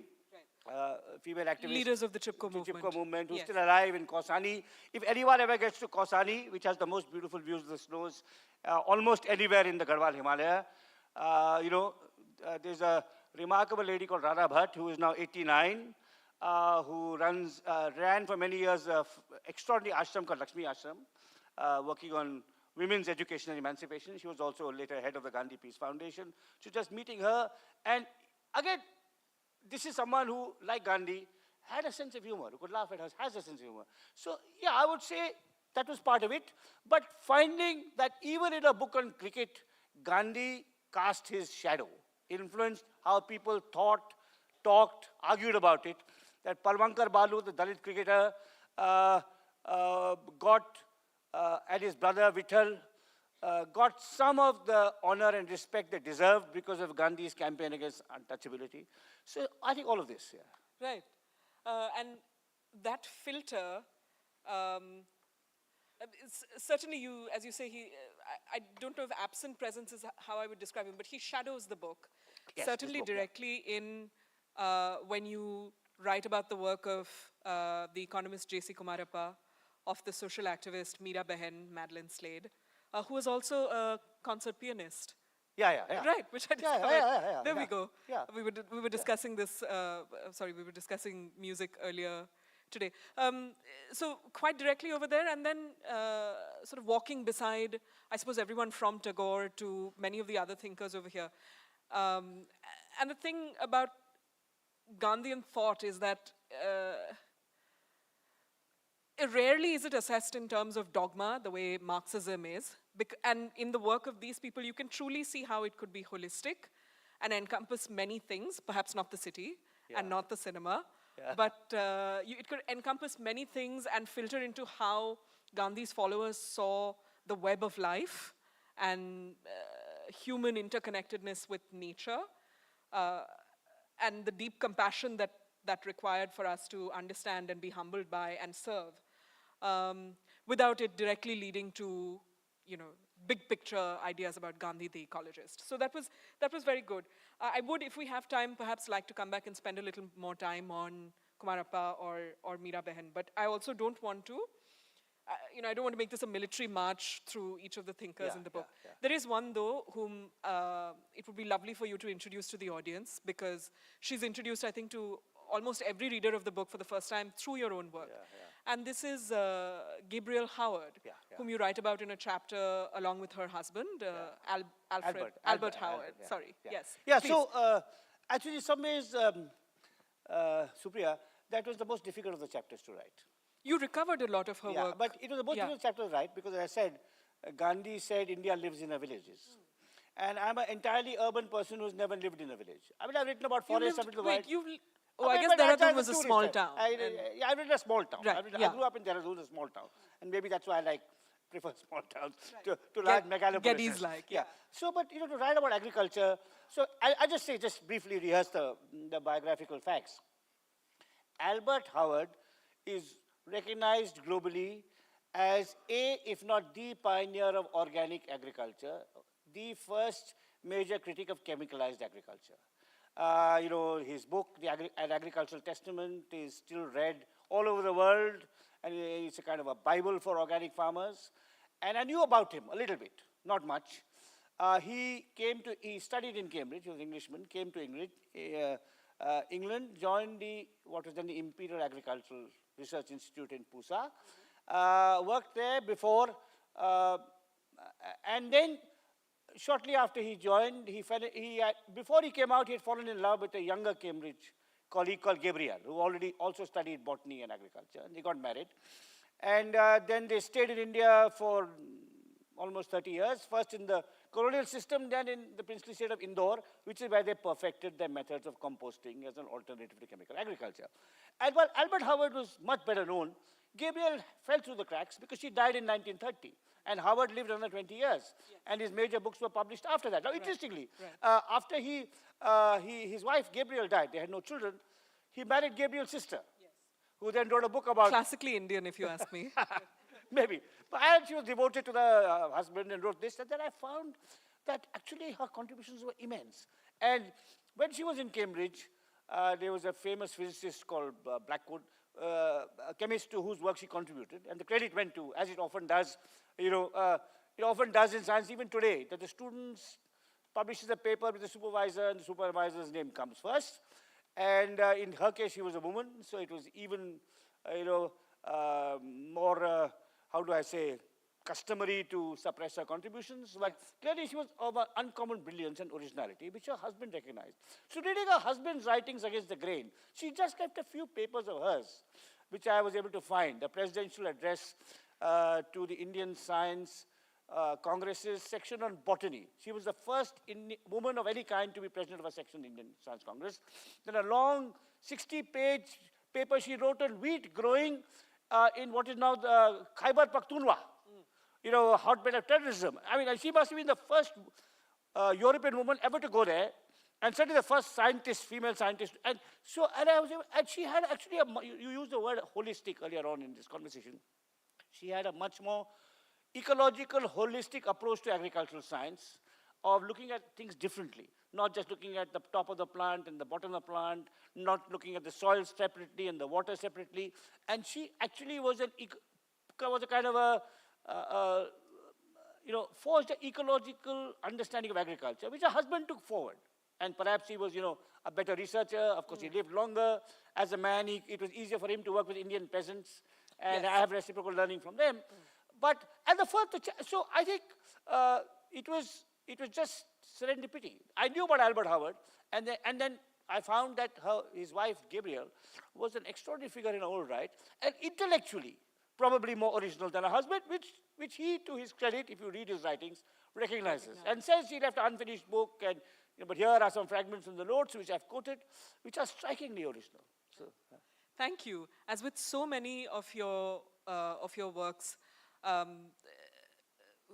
female activist. Leaders of the Chipko movement. Who's Yes. still alive in Kausani. If anyone ever gets to Kausani, which has the most beautiful views of the snows, almost anywhere in the Garhwal Himalaya, there's a remarkable lady called Radha Bhatt, who is now 89, who ran for many years an extraordinary ashram called Lakshmi Ashram, working on women's education and emancipation. She was also later head of the Gandhi Peace Foundation. So just meeting her, and again, this is someone who, like Gandhi, had a sense of humor, who could laugh at us, has a sense of humor. So yeah, I would say that was part of it. But finding that even in a book on cricket, Gandhi cast his shadow, influenced how people thought, talked, argued about it. That Palwankar Balu, the Dalit cricketer, and his brother Vittal, got some of the honor and respect they deserved because of Gandhi's campaign against untouchability. So I think all of this, yeah. Right. And that filter, certainly you, as you say, I don't know if absent presence is how I would describe him, but he shadows the book. Yes, Certainly this book, yeah. directly in when you write about the work of the economist J.C. Kumarappa, of the social activist Meera Behen, Madeline Slade, who was also a concert pianist. Yeah. Right, which I discovered. Yeah, There we go. Yeah. We were discussing this, we were discussing music earlier today. So quite directly over there, and then sort of walking beside, I suppose, everyone from Tagore to many of the other thinkers over here. And the thing about Gandhian thought is that rarely is it assessed in terms of dogma, the way Marxism is. And in the work of these people, you can truly see how it could be holistic and encompass many things, perhaps not the city and not the cinema, but it could encompass many things and filter into how Gandhi's followers saw the web of life and human interconnectedness with nature, and the deep compassion that required for us to understand and be humbled by and serve, without it directly leading to, big picture ideas about Gandhi the ecologist. So that was very good. I would, if we have time, perhaps like to come back and spend a little more time on Kumarappa or Meera Behan, but I also don't want to, I don't want to make this a military march through each of the thinkers in the book. There is one, though, whom it would be lovely for you to introduce to the audience, because she's introduced, I think, to almost every reader of the book for the first time through your own work. And this is Gabriel Howard, whom you write about in a chapter along with her husband, Albert Howard. Sorry, yes. Yeah, please. so actually in some ways, Supriya, that was the most difficult of the chapters to write. You recovered a lot of her work. But it was the most difficult chapter to write because, as I said, Gandhi said India lives in villages. And I'm an entirely urban person who's never lived in a village. I mean, I've written about forests, I've written about... I guess Dehradun was a small town. I lived in a small town. Right, I grew up in Dehradun, a small town. And maybe that's why I prefer small towns to large megalopolises. Geddes-like, yeah. So, but, to write about agriculture, so I just briefly rehearse the biographical facts. Albert Howard is recognized globally as if not the pioneer of organic agriculture, the first major critic of chemicalized agriculture. His book, An Agricultural Testament, is still read all over the world, and it's a kind of a Bible for organic farmers. And I knew about him a little bit, not much. He studied in Cambridge, he was an Englishman, came to England, joined what was then the Imperial Agricultural Research Institute in Pusa, worked there before, and then shortly after he joined, before he came out, he had fallen in love with a younger Cambridge colleague called Gabriel, who also studied botany and agriculture, and they got married. And then they stayed in India for almost 30 years, first in the colonial system, then in the princely state of Indore, which is where they perfected their methods of composting as an alternative to chemical agriculture. And while Albert Howard was much better known, Gabriel fell through the cracks because she died in 1930. And Howard lived another 20 years. And his major books were published after that. Now, interestingly, after his wife, Gabriel, died, they had no children, he married Gabriel's sister, who then wrote a book about... Classically Indian, if you ask me. Maybe. But she was devoted to the husband and wrote this. And then I found that actually her contributions were immense. And when she was in Cambridge, there was a famous physicist called Blackwood, a chemist to whose work she contributed. And the credit went to, as it often does, it often does in science even today, that the students publishes a paper with the supervisor and the supervisor's name comes first. And in her case, she was a woman, so it was even, more, how do I say, customary to suppress her contributions. But clearly she was of an uncommon brilliance and originality, which her husband recognized. So reading her husband's writings against the grain, she just kept a few papers of hers, which I was able to find. The presidential address to the Indian Science Congress's section on botany. She was the first woman of any kind to be president of a section in the Indian Science Congress. Then a long 60-page paper she wrote on wheat growing in what is now the Khyber Pakhtunkhwa, hotbed of terrorism. I mean, she must have been the first European woman ever to go there, and certainly the first female scientist. And so, and she had actually you used the word holistic earlier on in this conversation. She had a much more ecological, holistic approach to agricultural science of looking at things differently, not just looking at the top of the plant and the bottom of the plant, not looking at the soil separately and the water separately. And she actually was a kind of forged an ecological understanding of agriculture, which her husband took forward. And perhaps he was, a better researcher. Of course, he lived longer. As a man, it was easier for him to work with Indian peasants, and I have reciprocal learning from them. But at the first, so I think it was just serendipity. I knew about Albert Howard, and then I found that his wife Gabriel was an extraordinary figure in her own right, and intellectually probably more original than her husband, which he, to his credit, if you read his writings, recognizes and says he left an unfinished book, and but here are some fragments from the notes which I've quoted, which are strikingly original. So, Thank you. As with so many of your works,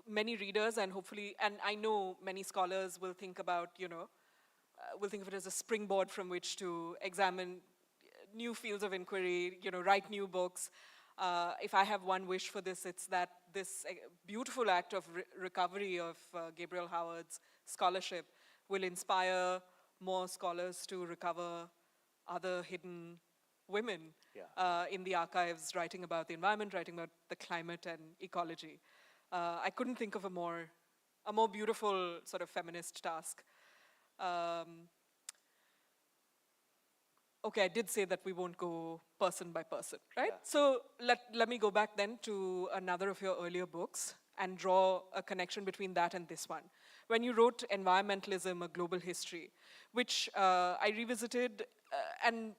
many readers and hopefully, and I know many scholars will think about, will think of it as a springboard from which to examine new fields of inquiry, write new books. If I have one wish for this, it's that this beautiful act of recovery of Gabriel Howard's scholarship will inspire more scholars to recover other hidden women in the archives, writing about the environment, writing about the climate and ecology. I couldn't think of a more beautiful sort of feminist task. Okay, I did say that we won't go person by person, right? Yeah. So let me go back then to another of your earlier books and draw a connection between that and this one. When you wrote Environmentalism, A Global History, which I revisited and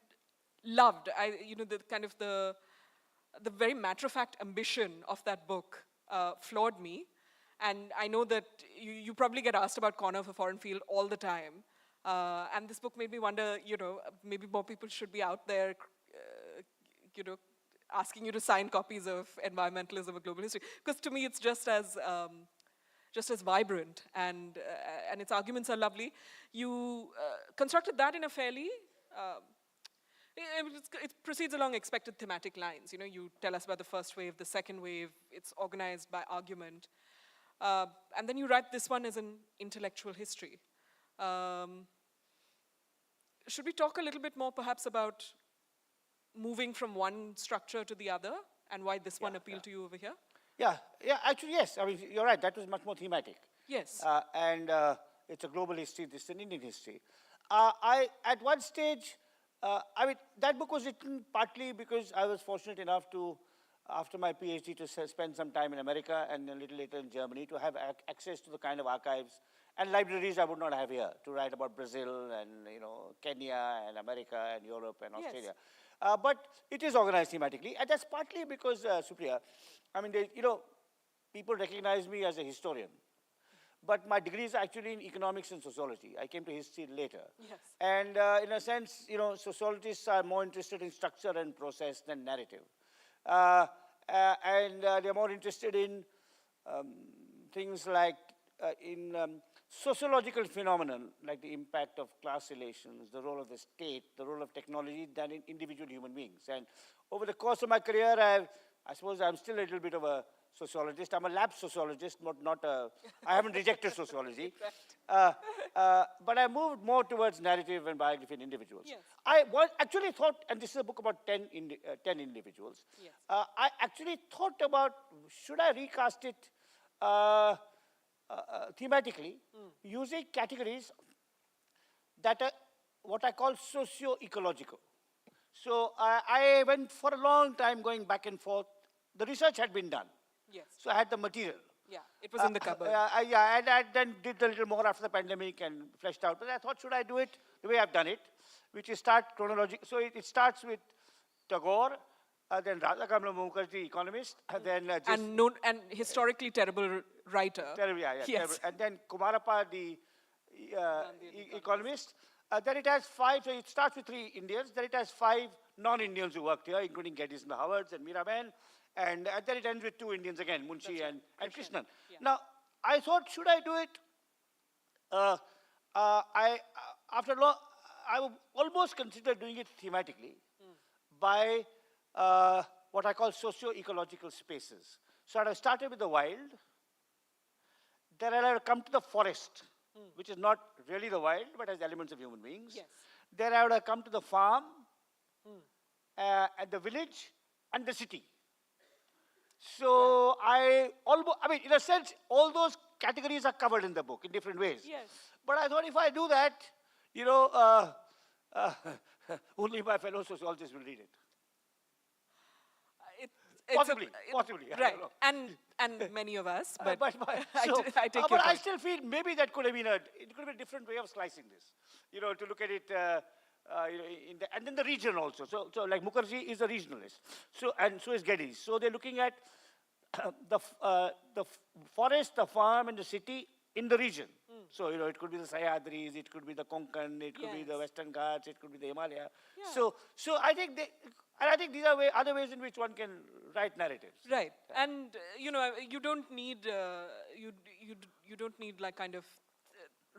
loved. The kind of the very matter-of-fact ambition of that book floored me. And I know that you probably get asked about Corner of a Foreign Field all the time. And this book made me wonder, maybe more people should be out there, asking you to sign copies of Environmentalism, A Global History. Because to me, it's just as vibrant, and its arguments are lovely. You constructed that in a fairly, it proceeds along expected thematic lines. You tell us about the first wave, the second wave. It's organized by argument. And then you write this one as an intellectual history. Should we talk a little bit more perhaps about moving from one structure to the other and why this one appealed to you over here? Yeah, actually, yes. I mean, you're right. That was much more thematic. Yes. And it's a global history. This is an Indian history. At one stage, that book was written partly because I was fortunate enough to, after my PhD, to spend some time in America and a little later in Germany to have access to the kind of archives and libraries I would not have here to write about Brazil and Kenya and America and Europe and Australia. Yes. But it is organized thematically, and that's partly because, Supriya, I mean, people recognize me as a historian. But my degree is actually in economics and sociology. I came to history later. Yes. And in a sense, sociologists are more interested in structure and process than narrative. And they're more interested in things like sociological phenomenon, like the impact of class relations, the role of the state, the role of technology, than in individual human beings. And over the course of my career, I suppose I'm still a little bit of a sociologist. I'm a lab sociologist, I haven't rejected sociology. But I moved more towards narrative and biography in individuals. Yes. I actually thought, and this is a book about 10 individuals, yes. I actually thought about, should I recast it thematically, using categories that are what I call socio-ecological. So I went for a long time going back and forth. The research had been done. Yes. So I had the material. Yeah, it was in the cupboard. And I then did a little more after the pandemic and fleshed out. But I thought, should I do it the way I've done it, which is start chronological. So it starts with Tagore, then Radha Kamala Mukherjee, economist, then and historically terrible writer. Terrible, Yes. terrible. And then Kumarappa, the economist. Then it has 5, so it starts with 3 Indians. Then it has 5 non-Indians who worked here, including Geddes and the Howards and Miraben. And then it ends with 2 Indians again, Munshi and Krishnan. Yeah. Now, I thought, should I do it? After long, I would almost consider doing it thematically by what I call socio-ecological spaces. So I started with the wild. Then I would come to the forest, which is not really the wild, but has elements of human beings. Yes. Then I would have come to the farm, and the village, and the city. So in a sense, all those categories are covered in the book in different ways. Yes. But I thought if I do that, only my fellow sociologists will read it. Possibly. I right, don't know. and many of us, but, so, I take your but I point. still feel maybe that could have been a different way of slicing this. To look at it, and then the region also. So like Mukherjee is a regionalist. So is Geddes. So they're looking at the forest, the farm, and the city in the region. So it could be the Sahyadris, it could be the Konkan, it could be the Western Ghats, it could be the Himalaya. Yeah. So I think these are other ways in which one can write narratives. Right, and you don't need you don't need like kind of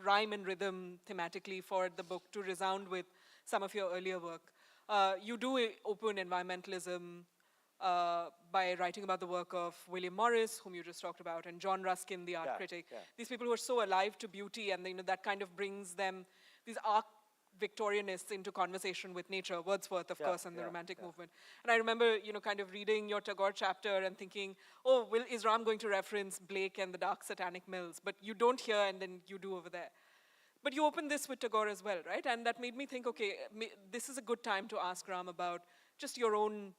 rhyme and rhythm thematically for the book to resound with some of your earlier work. You do open environmentalism by writing about the work of William Morris, whom you just talked about, and John Ruskin, the art Yeah, critic. yeah. These people who are so alive to beauty, and that kind of brings them, these arc Victorianists, into conversation with nature, Wordsworth, of course, and the Romantic movement. And I remember, kind of reading your Tagore chapter and thinking, oh, is Ram going to reference Blake and the Dark Satanic Mills? But you don't hear, and then you do over there. But you open this with Tagore as well, right? And that made me think, okay, this is a good time to ask Ram about just your own,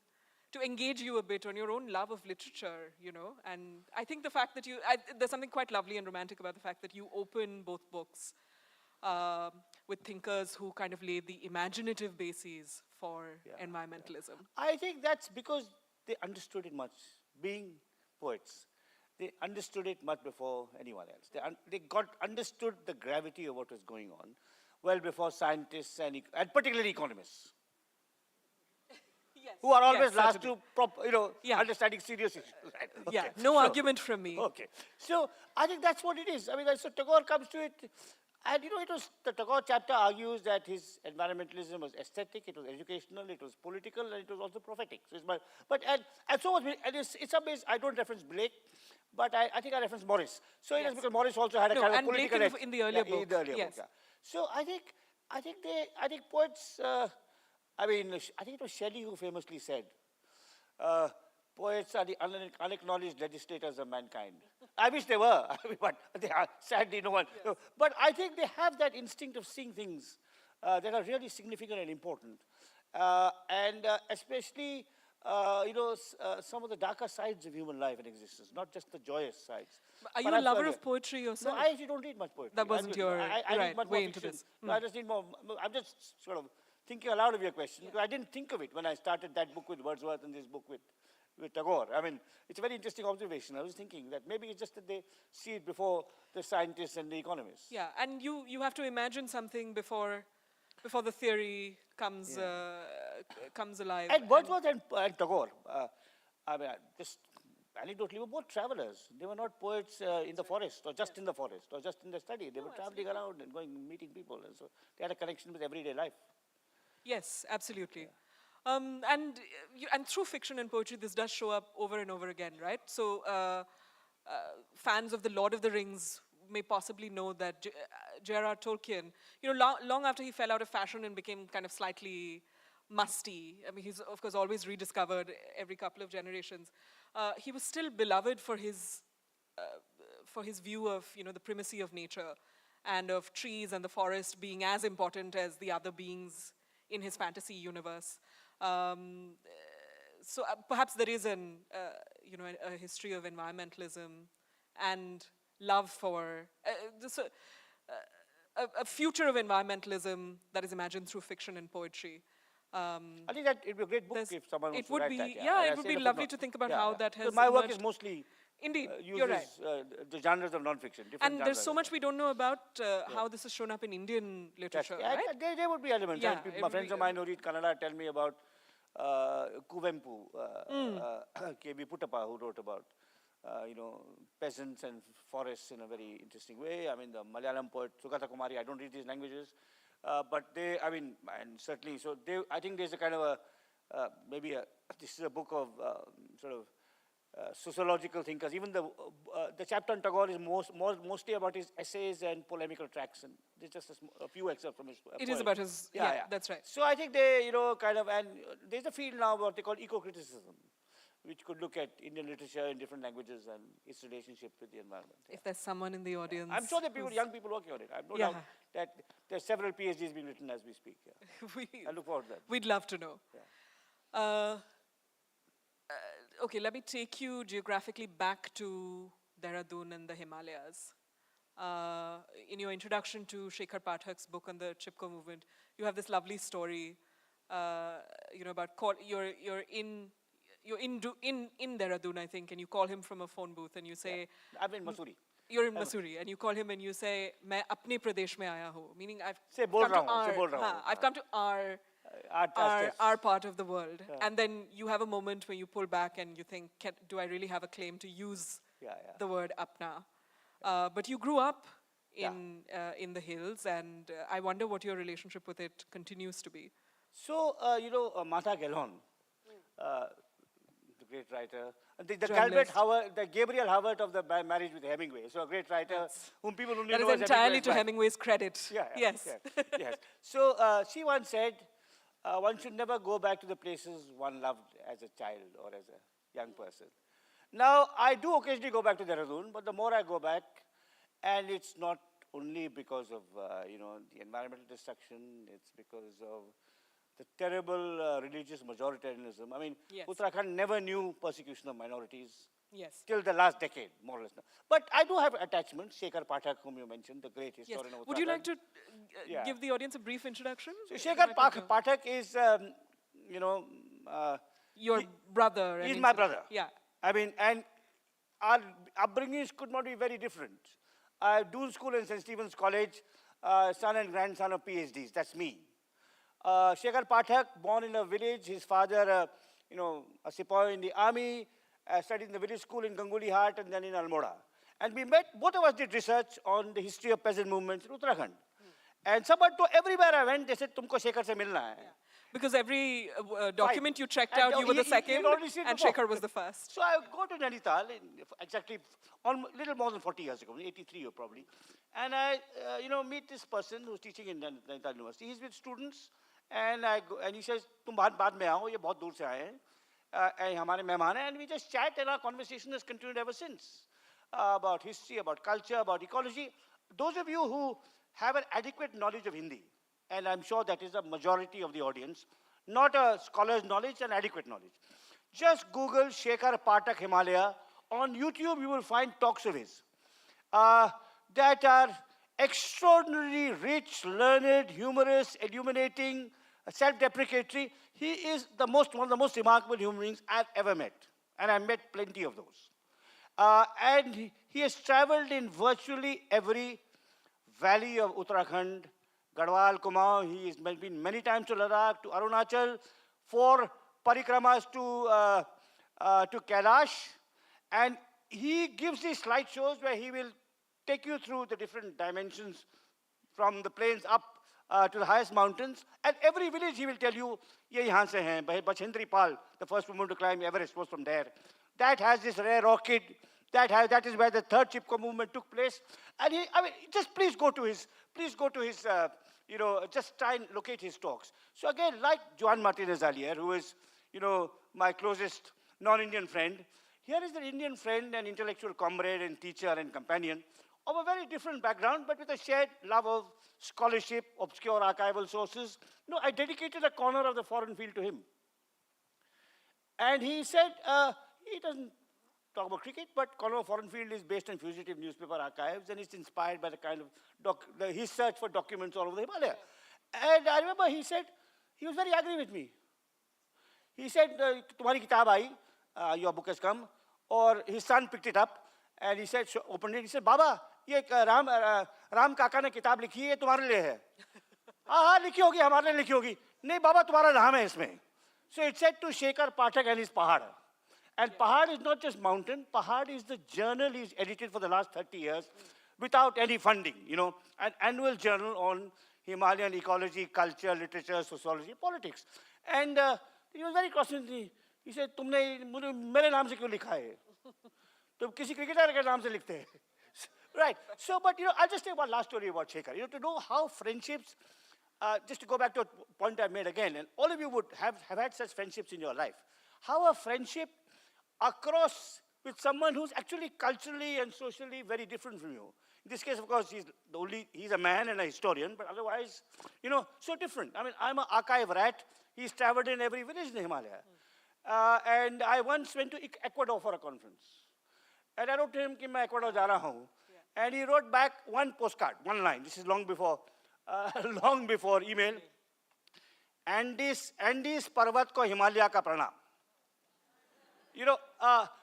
to engage you a bit on your own love of literature, And I think the fact that there's something quite lovely and romantic about the fact that you open both books with thinkers who kind of laid the imaginative bases for environmentalism. I think that's because they understood it much, being poets. They understood it much before anyone else. They understood the gravity of what was going on well before scientists and particularly economists, Yes. who are always Yes, last certainly. to understanding serious issues. Right? Yeah, Okay. no argument from me. Okay. So I think that's what it is. I mean, so Tagore comes to it, and the Tagore chapter argues that his environmentalism was aesthetic, it was educational, it was political, and it was also prophetic. So and so was, and in some ways I don't reference Blake, but I think I reference Morris. So it is because Morris also had a kind of and Blake political in the earlier book. In the earlier Yes. book, yeah. So I think poets. I think it was Shelley who famously said, poets are the unacknowledged legislators of mankind. I wish they were, but they are, sadly no one. Yes. But I think they have that instinct of seeing things that are really significant and important. And especially, some of the darker sides of human life and existence, not just the joyous sides. Are you a lover of poetry yourself? No, I actually don't read much poetry. That wasn't your I read much way more into fiction. this. No, I just need more. I'm just sort of thinking aloud of your question, because I didn't think of it when I started that book with Wordsworth and this book with Tagore. I mean, it's a very interesting observation. I was thinking that maybe it's just that they see it before the scientists and the economists. Yeah, and you have to imagine something before the theory comes alive. And Wordsworth and Tagore, just anecdotally, were both travelers. They were not poets in the forest, or just in the forest, or just in the study. They were traveling around and going, meeting people, and so they had a connection with everyday life. Yes, absolutely. And through fiction and poetry, this does show up over and over again, right? So fans of The Lord of the Rings may possibly know that J.R.R. Tolkien, long after he fell out of fashion and became kind of slightly musty, I mean, he's, of course, always rediscovered every couple of generations, he was still beloved for his view of, the primacy of nature and of trees and the forest being as important as the other beings in his fantasy universe. So perhaps there is a history of environmentalism and love for a future of environmentalism that is imagined through fiction and poetry. I think that it would be a great book if someone was to write that. It would be lovely to think about how that has my work emerged. is mostly Indeed, uses you're right. The genres of non-fiction. And there's so much we don't know about how this has shown up in Indian literature, right? There would be elements. Yeah, My friends of mine who read Kannada tell me about Kuvempu, K.B. Puttappa, who wrote about peasants and forests in a very interesting way. I mean, the Malayalam poet Sugata Kumari, I don't read these languages, but and certainly, so I think there's a kind of this is a book of sociological thinkers. Even the chapter on Tagore is mostly about his essays and polemical tracts, and there's just a few excerpts from his It is about his, that's right. So I think they, and there's a field now what they call eco-criticism, which could look at Indian literature in different languages and its relationship with the environment. If there's someone in the audience. I'm sure there are young people working on it. I have no doubt that there are several PhDs being written as we speak. I look forward to that. We'd love to know. Yeah. Okay, let me take you geographically back to Dehradun and the Himalayas. In your introduction to Shekhar Pathak's book on the Chipko movement, you have this lovely story, about you're in Dehradun, I think, and you call him from a phone booth and you say, I'm in Mussoorie. You're in Mussoorie, and you call him and you say, "Main apne pradesh mein aaya hu," meaning I've come to our part of the world. And then you have a moment where you pull back and you think, do I really have a claim to use the word apna? But you grew up in the hills, and I wonder what your relationship with it continues to be. So, Martha Gellhorn, the great writer, and the Journalist. the Gabriel Howard of the Marriage with Hemingway, so a great writer whom people only That know is as entirely Hemingway's to wife. Hemingway's credit. Yeah, Yes. yes, yes. So she once said, one should never go back to the places one loved as a child or as a young person. Now, I do occasionally go back to Dehradun, but the more I go back, and it's not only because of, the environmental destruction, it's because of the terrible religious majoritarianism. I mean, Yes. Uttarakhand never knew persecution of minorities Yes. till the last decade, more or less. But I do have attachments. Shekhar Pathak, whom you mentioned, the great Yes. historian of Uttarakhand. Would you like to Yeah. give the audience a brief introduction? So You Shekhar might want to- Pathak is, Your brother. and he's my incident- brother. Yeah. I mean, and our upbringings could not be very different. Doon School and St. Stephen's College, son and grandson of PhDs, that's me. Shekhar Pathak, born in a village, his father, a sepoy in the army, studied in the village school in Ganguly Hart and then in Almora. And we met, both of us did research on the history of peasant movements in Uttarakhand. And to everywhere I went, they said, tumko Shekhar se milna hai. Because every document you checked And out, you were the he second, had already seen and before. Shekhar was the first. So I would go to Nainital, exactly little more than 40 years ago, 83 or probably. And I, meet this person who's teaching in Nainital University. He's with students, and I go, and he says, "Tum baad mein aao, ye bahut dur se aaye hain, hamare mehman hain." And we just chat, and our conversation has continued ever since about history, about culture, about ecology. Those of you who have an adequate knowledge of Hindi, and I'm sure that is a majority of the audience, not a scholar's knowledge, an adequate knowledge. Just Google Shekhar Pathak Himalaya. On YouTube, you will find talks of his that are extraordinarily rich, learned, humorous, illuminating, self-deprecatory. He is one of the most remarkable human beings I've ever met, and I've met plenty of those. And he has traveled in virtually every valley of Uttarakhand, Garhwal, Kumaon. He has been many times to Ladakh, to Arunachal, 4 parikramas to Kailash. And he gives these slideshows where he will take you through the different dimensions from the plains up to the highest mountains. At every village, he will tell you, ye yahan se hain. Bachendri Pal, the first woman to climb Everest, was from there. That has this rare orchid. That is where the third Chipko movement took place. And just please go to his, just try and locate his talks. So again, like Juan Martinez Alier, who is, my closest non-Indian friend, here is an Indian friend and intellectual comrade and teacher and companion of a very different background, but with a shared love of scholarship, obscure archival sources. I dedicated a corner of the foreign field to him. And he said, he doesn't talk about cricket, but Corner of Foreign Field is based on fugitive newspaper archives, and it's inspired by the kind of his search for documents all over the Himalaya. And I remember he said, he was very angry with me. He said, "Tumhari kitab aayi, your book has come." Or his son picked it up, and he said, opened it. He said, "Baba, ye Ram Kaka ne kitab likhi hai, tumhare liye hai." हाँ लिखी होगी, हमारे लिए लिखी होगी. नहीं बाबा, तुम्हारा नाम है इसमें. So it said to Shekhar Pathak and his Pahad. And Pahad is not just mountain. Pahad is the journal he's edited for the last 30 years without any funding, an annual journal on Himalayan ecology, culture, literature, sociology, politics. And he was very cross with me. He said, तुमने मेरे नाम से क्यों लिखा है? तुम किसी cricketer के नाम से लिखते हैं. Right. So, but I'll just tell one last story about Shekhar. To know how friendships, just to go back to a point I made again, and all of you would have had such friendships in your life. How a friendship across with someone who's actually culturally and socially very different from you. In this case, of course, he's a man and a historian, but otherwise, so different. I mean, I'm an archive rat. He's traveled in every village in the Himalaya. And I once went to Ecuador for a conference. And I wrote to him, I'm Ecuador ja raha hu. And he wrote back one postcard, one line. This is long before email. Andes Parvat ko Himalaya ka pranam.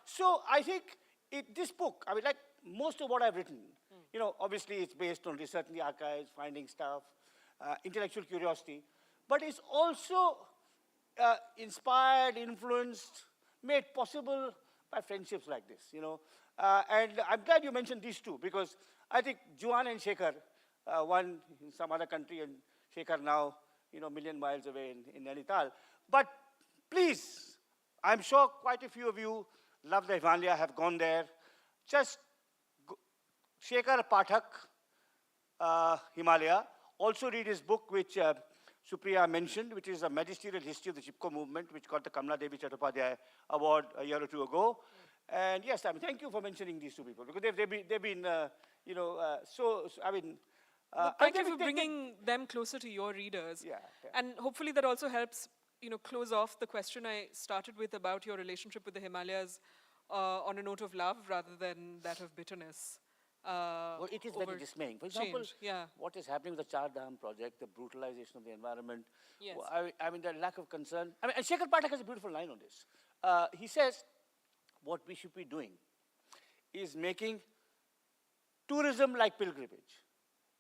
So I think this book, like most of what I've written, obviously it's based on research in the archives, finding stuff, intellectual curiosity, but it's also inspired, influenced, made possible by friendships like this, you know. And I'm glad you mentioned these two, because I think Juan and Shekhar, one in some other country, and Shekhar now, you know, a million miles away in Nainital. But please, I'm sure quite a few of you love the Himalaya, have gone there. Just go, Shekhar Pathak, Himalaya. Also read his book, which Supriya mentioned, which is a magisterial history of the Chipko movement, which got the Kamala Devi Chattopadhyay Award a year or two ago. And yes, I mean, thank you for mentioning these two people, because they've been you know, I mean, Thank you for bringing them closer to your readers. Yeah, yeah. And hopefully that also helps, you know, close off the question I started with about your relationship with the Himalayas on a note of love rather than that of bitterness. Well, it is very over dismaying. For example, change. Yeah. what is happening with the Char Dham project, the brutalization of the environment. Yes. I mean, the lack of concern. I mean, and Shekhar Pathak has a beautiful line on this. He says, what we should be doing is making tourism like pilgrimage.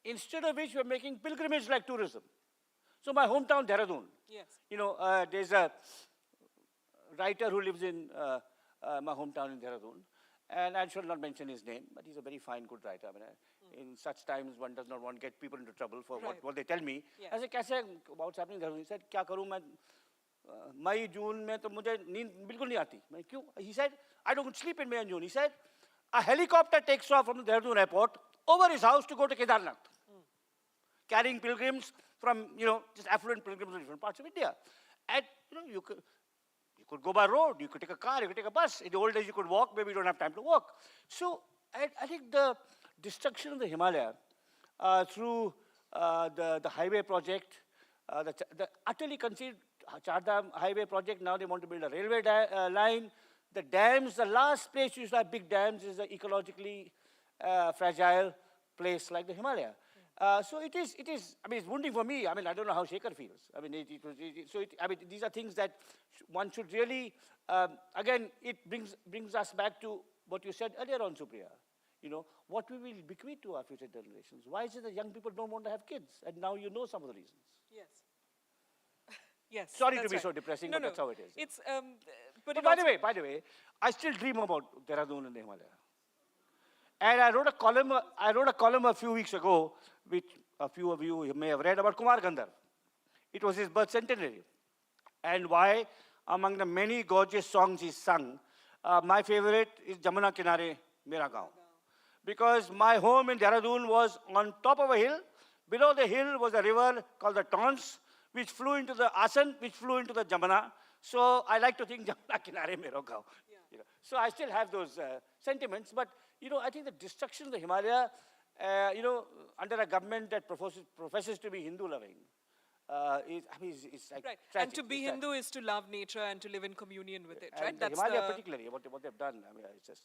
Instead of which, we're making pilgrimage like tourism. So my hometown, Dehradun. Yes. You know, there's a writer who lives in my hometown in Dehradun. And I shall not mention his name, but he's a very fine, good writer. I mean, in such times, one does not want to get people into trouble for Right. what they tell me. Yes. I said, कैसे, what's happening there? He said, क्या करूँ मैं? मई जून में तो मुझे नींद बिल्कुल नहीं आती. मैं क्यों? He said, I don't sleep in May and June. He said, a helicopter takes off from the Dehradun airport over his house to go to Kedarnath, carrying pilgrims from, you know, just affluent pilgrims from different parts of India. And, you know, you could go by road, you could take a car, you could take a bus. In the old days, you could walk, maybe you don't have time to walk. So I think the destruction of the Himalaya through the highway project, the utterly conceived Char Dham highway project, now they want to build a railway line. The dams, the last place you used to have big dams is an ecologically fragile place like the Himalaya. So it is, I mean, it's wounding for me. I mean, I don't know how Shekhar feels. I mean, I mean, these are things that one should really, again, it brings us back to what you said earlier on, Supriya. You know, what we will bequeath to our future generations. Why is it that young people don't want to have kids? And now you know some of the reasons. Yes. Yes. Sorry to that's be right. so depressing, No, but no. that's how it is. It's, But it by also- the way, I still dream about Dehradun and the Himalaya. And I wrote a column a few weeks ago, which a few of you may have read, about Kumar Gandhar. It was his birth centenary. And why, among the many gorgeous songs he sung, my favorite is Jamuna Kinare Mera Gaon. Because my home in Dehradun was on top of a hill. Below the hill was a river called the Tons, which flew into the Asan, which flew into the Jamuna. So I like to think Jamuna Kinare Mera Gaon. Yeah. You know, so I still have those sentiments. But, you know, I think the destruction of the Himalaya, you know, under a government that professes to be Hindu-loving, it's like Right. tragic. And to be It's tragic. Hindu is to love nature and to live in communion with it, And right? the Himalaya particularly, what they've done, I mean, it's just,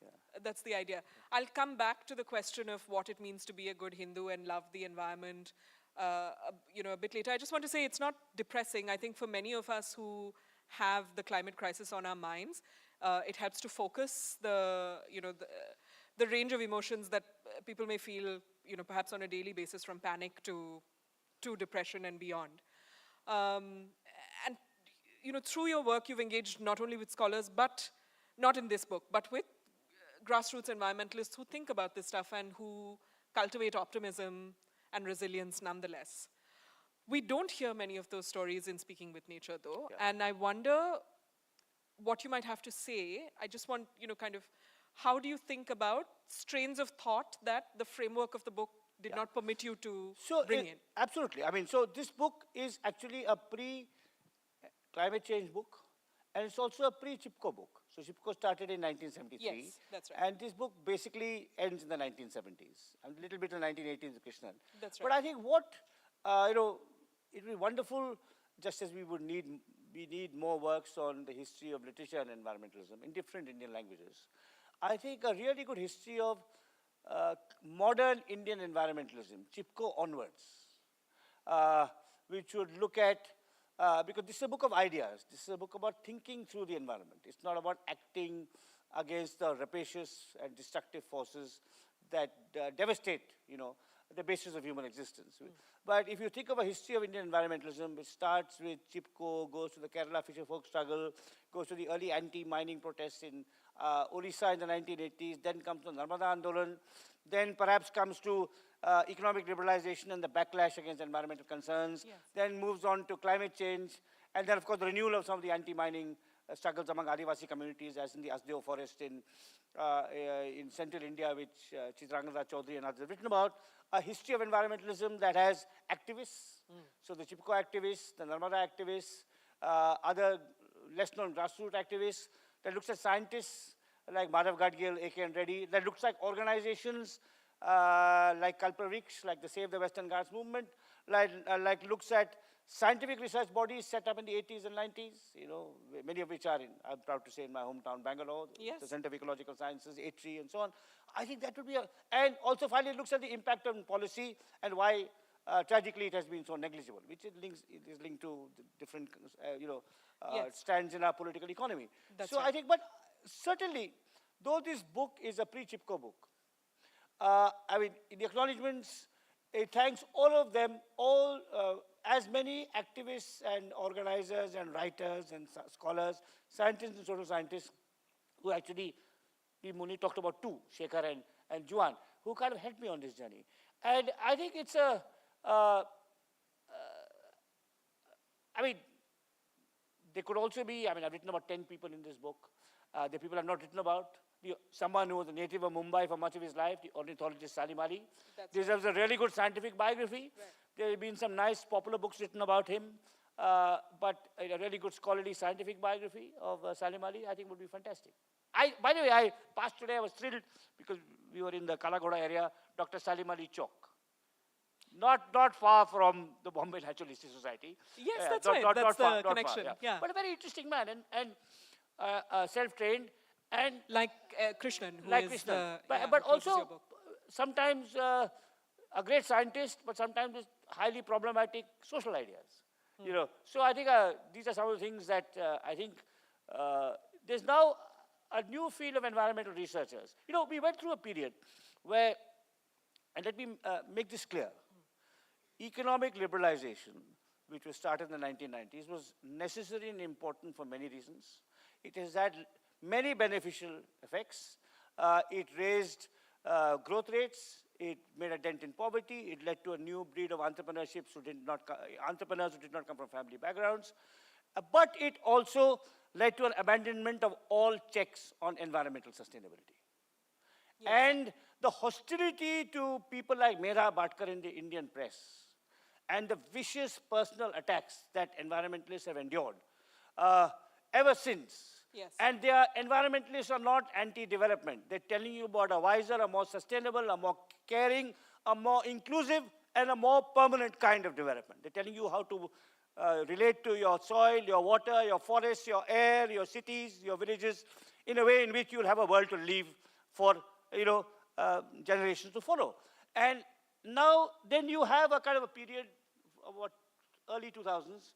yeah. That's the idea. I'll come back to the question of what it means to be a good Hindu and love the environment, you know, a bit later. I just want to say it's not depressing. I think for many of us who have the climate crisis on our minds, it helps to focus the, you know, the range of emotions that people may feel, you know, perhaps on a daily basis, from panic to depression and beyond. And, you know, through your work, you've engaged not only with scholars, but not in this book, but with grassroots environmentalists who think about this stuff and who cultivate optimism and resilience nonetheless. We don't hear many of those stories in Speaking with Nature, though, Yeah. and I wonder what you might have to say. I just want, you know, kind of, how do you think about strains of thought that the framework of the book did not permit you to bring in? Absolutely. I mean, so this book is actually a pre-climate change book, and it's also a pre-Chipko book. So Chipko started in 1973. Yes, that's right. And this book basically ends in the 1970s, and a little bit in the 1980s, Krishnan. That's But right. I think what, you know, it would be wonderful, just as we need more works on the history of literature and environmentalism in different Indian languages. I think a really good history of modern Indian environmentalism, Chipko onwards, which would look at, because this is a book of ideas, this is a book about thinking through the environment. It's not about acting against the rapacious and destructive forces that devastate, you know, the basis of human existence. But if you think of a history of Indian environmentalism, it starts with Chipko, goes to the Kerala fisher folk struggle, goes to the early anti-mining protests in Orissa in the 1980s, then comes the Narmada Andolan, then perhaps comes to economic liberalization and the backlash against environmental concerns, then moves on to climate change, and then of course the renewal of some of the anti-mining struggles among Adivasi communities, as in the Asdeo forest in central India, which Chitrangada Chaudhary and others have written about. A history of environmentalism that has activists, so the Chipko activists, the Narmada activists, other less-known grassroots activists, that looks at scientists like Madhav Gadgil, A.K. and Reddy, that looks like organizations like Kalpavriksha, like the Save the Western Ghats movement, like looks at scientific research bodies set up in the 80s and 90s, you know, many of which are in, I'm proud to say, in my hometown, Bangalore, the Center of Ecological Sciences, A3, and so on. I think that would be and also finally it looks at the impact on policy and why, tragically, it has been so negligible, which it is linked to the different, strands in our political economy. So I think, but certainly, though this book is a pre-Chipko book, I mean, in the acknowledgements, it thanks all of them, as many activists and organizers and writers and scholars, scientists and social scientists, who actually, Muni talked about two, Shekhar and Juan, who kind of helped me on this journey. And I think it's I mean, there could also be, I mean, I've written about 10 people in this book. The people I've not written about. Someone who was a native of Mumbai for much of his life, the ornithologist Salim Ali, deserves a really good scientific biography. There have been some nice popular books written about him, but a really good scholarly scientific biography of Salim Ali, I think would be fantastic. By the way, I passed today, I was thrilled because we were in the Kalagoda area, Dr. Salim Ali Chowk. Not far from the Bombay Natural History Society. Yes, that's right, that's the connection. Yeah. But a very interesting man and self-trained. And like Krishnan, who like is Krishnan. the, but also sometimes a great scientist, but sometimes with highly problematic social ideas. You know, so I think these are some of the things that I think there's now a new field of environmental researchers. You know, we went through a period where, and let me make this clear, economic liberalization, which was started in the 1990s, was necessary and important for many reasons. It has had many beneficial effects. It raised growth rates. It made a dent in poverty. It led to a new breed of entrepreneurs who did not come from family backgrounds. But it also led to an abandonment of all checks on environmental sustainability. Yes. And the hostility to people like Mera Bhatkar in the Indian press and the vicious personal attacks that environmentalists have endured ever since. Yes. And their environmentalists are not anti-development. They're telling you about a wiser, a more sustainable, a more caring, a more inclusive, and a more permanent kind of development. They're telling you how to relate to your soil, your water, your forests, your air, your cities, your villages, in a way in which you'll have a world to live for, generations to follow. And now, then you have a kind of a period of early 2000s,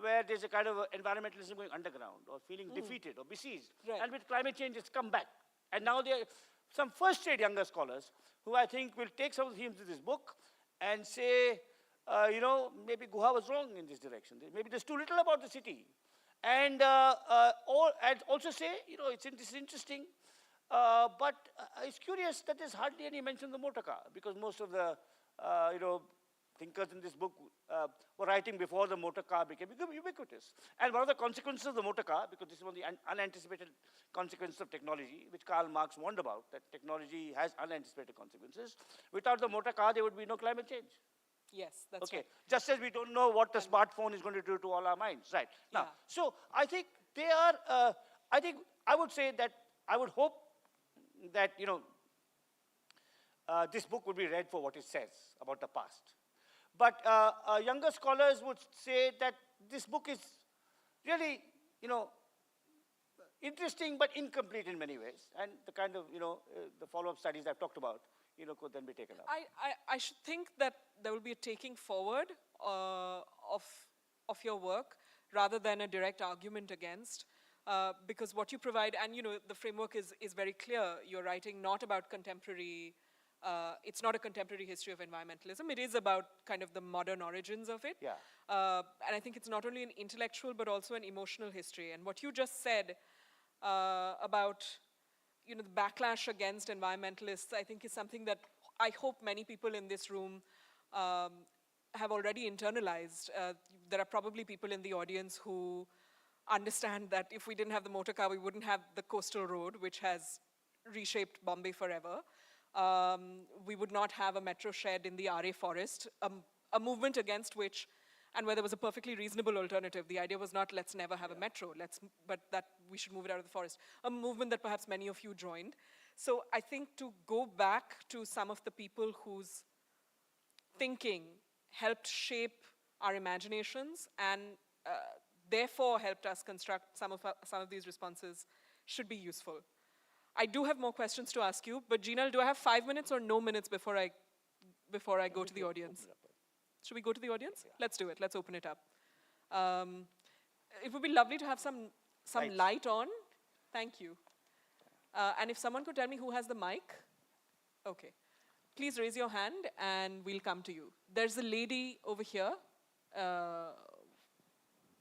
where there's a kind of environmentalism going underground or feeling defeated or besieged. Right. And with climate change, it's come back. And now there are some first-rate younger scholars who I think will take some of the themes of this book and say, maybe Guha was wrong in this direction. Maybe there's too little about the city. And also say, it's interesting, but it's curious that there's hardly any mention of the motor car, because most of the, thinkers in this book were writing before the motor car became ubiquitous. And one of the consequences of the motor car, because this is one of the unanticipated consequences of technology, which Karl Marx warned about, that technology has unanticipated consequences. Without the motor car, there would be no climate change. Yes, that's okay. right. Just as we don't know what the smartphone is going to do to all our minds, right? Now, so I think they are, I would say that, I would hope that, this book would be read for what it says about the past. But younger scholars would say that this book is really, interesting but incomplete in many ways. And the kind of, the follow-up studies I've talked about, could then be taken up. I should think that there will be a taking forward of your work rather than a direct argument against. Because what you provide, and the framework is very clear. You're writing not about contemporary, it's not a contemporary history of environmentalism. It is about kind of the modern origins of it. Yeah. And I think it's not only an intellectual, but also an emotional history. And what you just said about the backlash against environmentalists, I think, is something that I hope many people in this room have already internalized. There are probably people in the audience who understand that if we didn't have the motor car, we wouldn't have the coastal road, which has reshaped Bombay forever. We would not have a metro shed in the RA forest, a movement against which, and where there was a perfectly reasonable alternative. The idea was not, let's never have a metro, but that we should move it out of the forest. A movement that perhaps many of you joined. So I think to go back to some of the people whose thinking helped shape our imaginations and therefore helped us construct some of these responses should be useful. I do have more questions to ask you, but Jinal, do I have 5 minutes or no minutes before I go to the audience? Should we go to the audience? Yeah. Let's do it. Let's open it up. It would be lovely to have some light on. Thank you. And if someone could tell me who has the mic. Okay. Please raise your hand and we'll come to you. There's a lady over here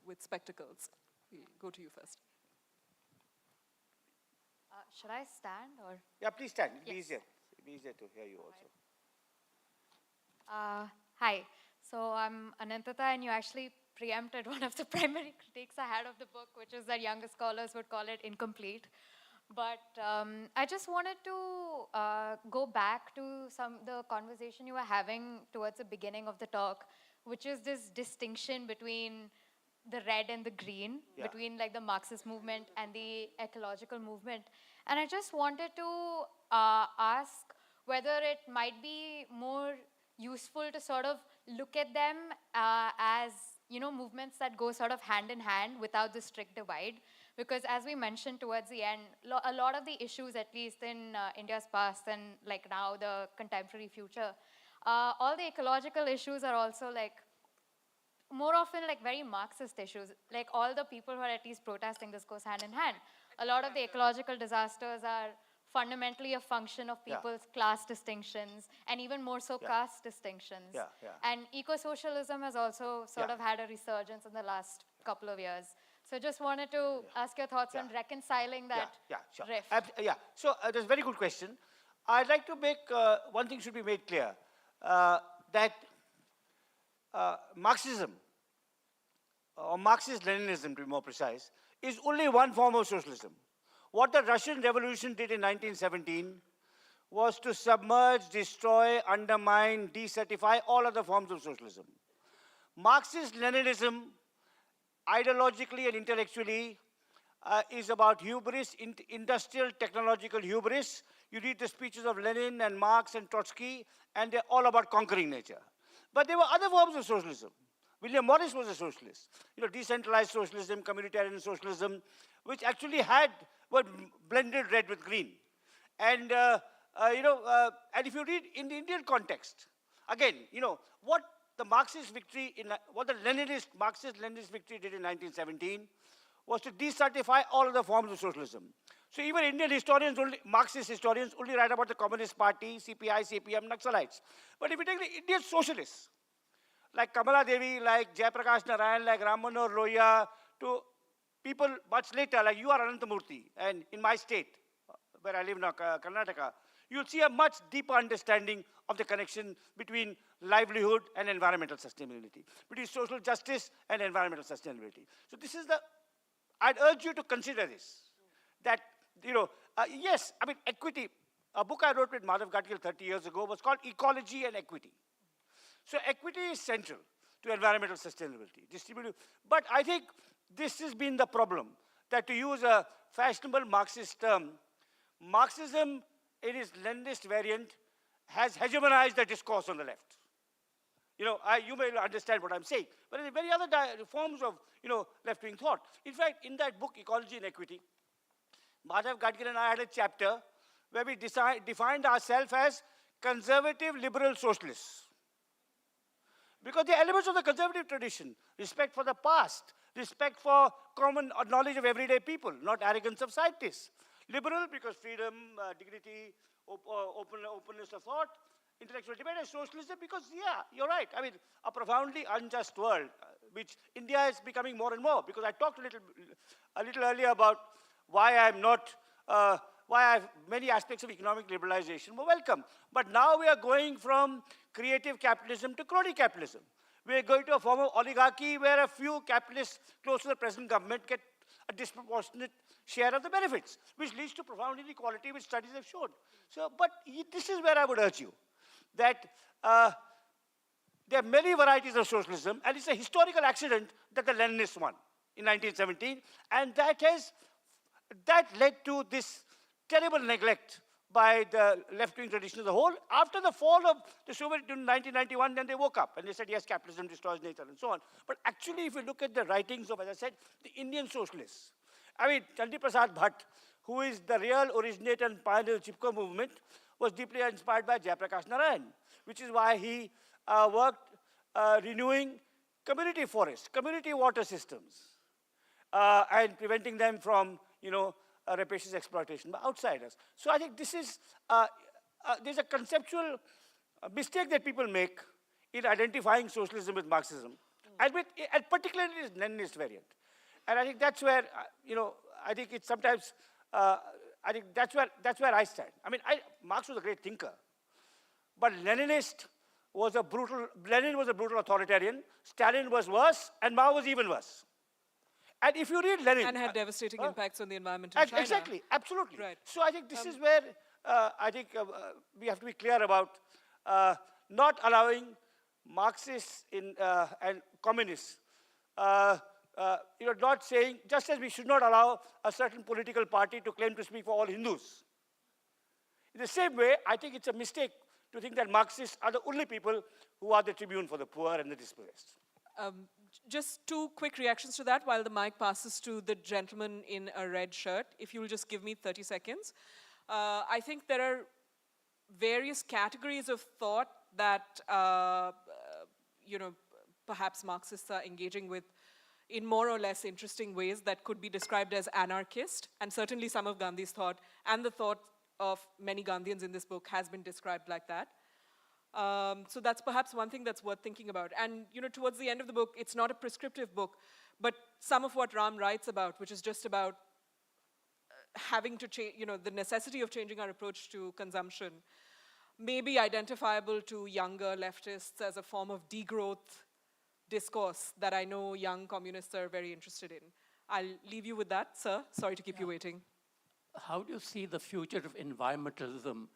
with spectacles. We'll go to you first. Should I stand or? Yeah, please stand. It'll be Yes. easier. It'll be easier to hear you also. Hi. So I'm Anantata, and you actually preempted one of the primary critiques I had of the book, which is that younger scholars would call it incomplete. But I just wanted to go back to the conversation you were having towards the beginning of the talk, which is this distinction between the red and the green, between like the Marxist movement and the ecological movement. And I just wanted to ask whether it might be more useful to sort of look at them as, movements that go sort of hand in hand without the strict divide. Because as we mentioned towards the end, a lot of the issues, at least in India's past and like now the contemporary future, all the ecological issues are also like more often like very Marxist issues. Like all the people who are at least protesting this goes hand in hand. A lot of the ecological disasters are fundamentally a function of people's class distinctions and even more so caste distinctions. And eco-socialism has also sort of had a resurgence in the last couple of years. So just wanted to ask your thoughts on reconciling that rift. So that's a very good question. I'd like to make, one thing should be made clear, that Marxism, or Marxist-Leninism to be more precise, is only one form of socialism. What the Russian Revolution did in 1917 was to submerge, destroy, undermine, decertify all other forms of socialism. Marxist-Leninism, ideologically and intellectually, is about hubris, industrial technological hubris. You read the speeches of Lenin and Marx and Trotsky, and they're all about conquering nature. But there were other forms of socialism. William Morris was a socialist. Decentralized socialism, communitarian socialism, which actually were blended red with green. And, and if you read in the Indian context, again, what the Marxist victory, what the Marxist-Leninist victory did in 1917 was to decertify all other forms of socialism. So even Indian historians, Marxist historians, only write about the Communist Party, CPI, CPM, Naxalites. But if you take the Indian socialists, like Kamala Devi, like Jayaprakash Narayan, like Ram Manohar Lohiya, to people much later, like you are Anantamurthy, and in my state, where I live now, Karnataka, you'll see a much deeper understanding of the connection between livelihood and environmental sustainability, between social justice and environmental sustainability. So this is I'd urge you to consider this, that, yes, I mean, equity, a book I wrote with Madhav Gadgil 30 years ago was called Ecology and Equity. So equity is central to environmental sustainability, distributive. But I think this has been the problem, that to use a fashionable Marxist term, Marxism, in its Leninist variant, has hegemonized the discourse on the left. You may understand what I'm saying, but there are many other forms of, left-wing thought. In fact, in that book, Ecology and Equity, Madhav Gadgil and I had a chapter where we defined ourselves as conservative liberal socialists. Because the elements of the conservative tradition, respect for the past, respect for common knowledge of everyday people, not arrogance of scientists. Liberal because freedom, dignity, openness of thought, intellectual debate, and socialism because, you're right. I mean, a profoundly unjust world, which India is becoming more and more. Because I talked a little earlier about why I'm not why many aspects of economic liberalization were welcome. But now we are going from creative capitalism to crony capitalism. We are going to a form of oligarchy where a few capitalists close to the present government get a disproportionate share of the benefits, which leads to profound inequality, which studies have shown. So, but this is where I would urge you, that there are many varieties of socialism, and it's a historical accident that the Leninists won in 1917, and that led to this terrible neglect by the left-wing tradition as a whole. After the fall of the Soviet Union in 1991, then they woke up and they said, yes, capitalism destroys nature and so on. But actually, if you look at the writings of, as I said, the Indian socialists, I mean, Chandi Prasad Bhatt, who is the real originator and pioneer of the Chipko movement, was deeply inspired by Jayaprakash Narayan, which is why he worked renewing community forests, community water systems, and preventing them from, rapacious exploitation by outsiders. So I think this is, there's a conceptual mistake that people make in identifying socialism with Marxism, and particularly its Leninist variant. And I think that's where, I think it's sometimes, I think that's where I stand. I mean, Marx was a great thinker, but Lenin was a brutal authoritarian, Stalin was worse, and Mao was even worse. And if you read Lenin... And had devastating impacts on the environment in China. Exactly, absolutely. Right. So I think this is where I think we have to be clear about not allowing Marxists and communists, not saying, just as we should not allow a certain political party to claim to speak for all Hindus. In the same way, I think it's a mistake to think that Marxists are the only people who are the tribune for the poor and the dispossessed. Just two quick reactions to that while the mic passes to the gentleman in a red shirt. If you'll just give me 30 seconds. I think there are various categories of thought that, perhaps Marxists are engaging with in more or less interesting ways that could be described as anarchist. And certainly some of Gandhi's thought and the thought of many Gandhians in this book has been described like that. So that's perhaps one thing that's worth thinking about. And towards the end of the book, it's not a prescriptive book, but some of what Ram writes about, which is just about having to change, the necessity of changing our approach to consumption, may be identifiable to younger leftists as a form of degrowth discourse that I know young communists are very interested in. I'll leave you with that, sir. Sorry to keep you waiting. How do you see the future of environmentalism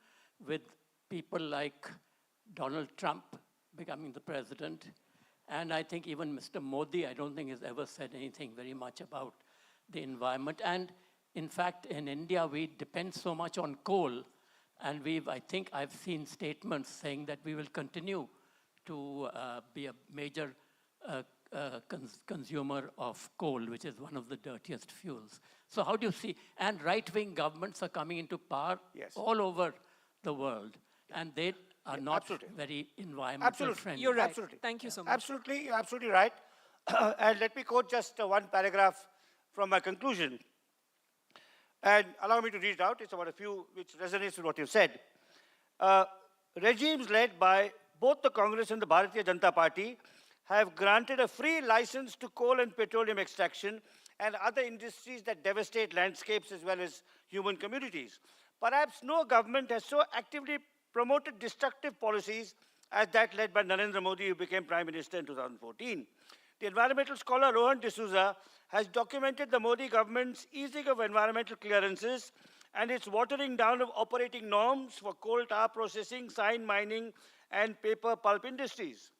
with people like Donald Trump becoming the president? And I think even Mr. Modi, I don't think has ever said anything very much about the environment. And in fact, in India, we depend so much on coal. And I think I've seen statements saying that we will continue to be a major consumer of coal, which is one of the dirtiest fuels. So how do you see, and right-wing governments are coming into power all over the world, and they are not very environmental friendly. You're right. Absolutely. Thank you so much. Absolutely, you're absolutely right. And let me quote just one paragraph from my conclusion. And allow me to read it out. It's about a few which resonates with what you said. Regimes led by both the Congress and the Bharatiya Janata Party have granted a free license to coal and petroleum extraction and other industries that devastate landscapes as well as human communities. Perhaps no government has so actively promoted destructive policies as that led by Narendra Modi, who became Prime Minister in 2014. The environmental scholar Rohan D'Souza has documented the Modi government's easing of environmental clearances and its watering down of operating norms for coal tar processing, sand mining, and paper pulp industries.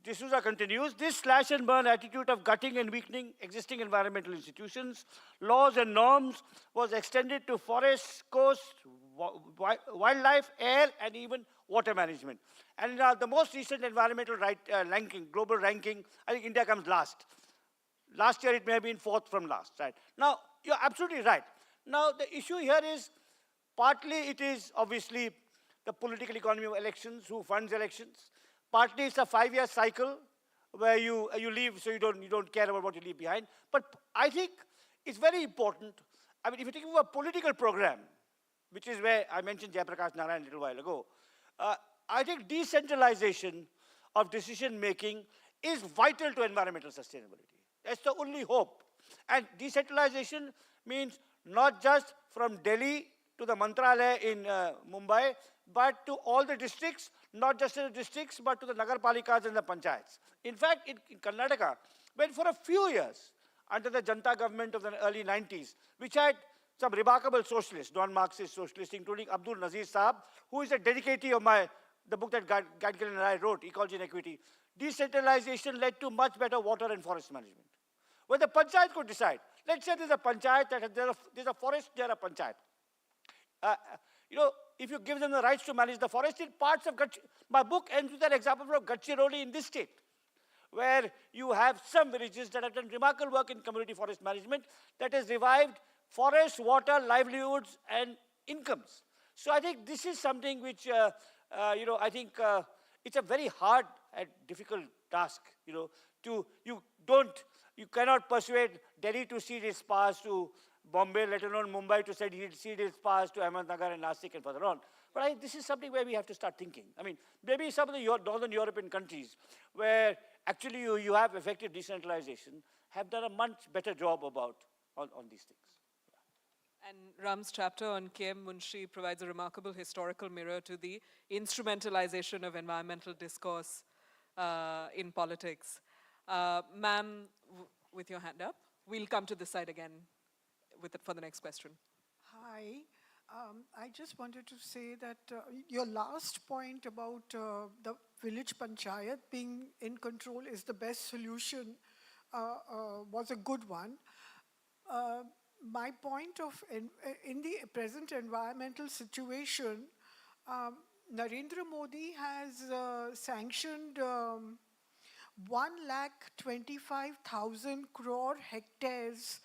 D'Souza continues, this slash and burn attitude of gutting and weakening existing environmental institutions, laws and norms was extended to forests, coasts, wildlife, air, and even water management. And in the most recent environmental global ranking, I think India comes last. Last year it may have been fourth from last, right? Now, you're absolutely right. Now, the issue here is, partly it is obviously the political economy of elections, who funds elections. Partly it's a 5-year cycle where you leave, so you don't care about what you leave behind. But I think it's very important. I mean, if you think of a political program, which is where I mentioned Jayaprakash Narayan a little while ago, I think decentralization of decision-making is vital to environmental sustainability. That's the only hope. And decentralization means not just from Delhi to the Mantralaya in Mumbai, but to all the districts, not just to the districts, but to the Nagarpalikas and the Panchayats. In fact, in Karnataka, when for a few years, under the Janta government of the early 90s, which had some remarkable socialists, non-Marxist socialists, including Abdul Nazir Saab, who is a dedicatee of the book that Gadgil and I wrote, Ecology and Equity. Decentralization led to much better water and forest management. When the panchayat could decide, let's say there's a panchayat, there's a forest near a panchayat. If you give them the rights to manage the forest in parts of my book ends with an example from Gadchiroli in this state, where you have some villages that have done remarkable work in community forest management that has revived forest, water, livelihoods, and incomes. So I think this is something which, I think it's a very hard and difficult task, you cannot persuade Delhi to cede its powers to Bombay, let alone Mumbai to cede its powers to Ahmednagar and Nasik and further on. But this is something where we have to start thinking. I mean, maybe some of the northern European countries where actually you have effective decentralization have done a much better job on these things. And Ram's chapter on K.M. Munshi provides a remarkable historical mirror to the instrumentalization of environmental discourse in politics. Ma'am, with your hand up. We'll come to this side again for the next question. Hi. I just wanted to say that your last point about the village panchayat being in control is the best solution was a good one. My point of, in the present environmental situation, Narendra Modi has sanctioned 1,25,000 crore hectares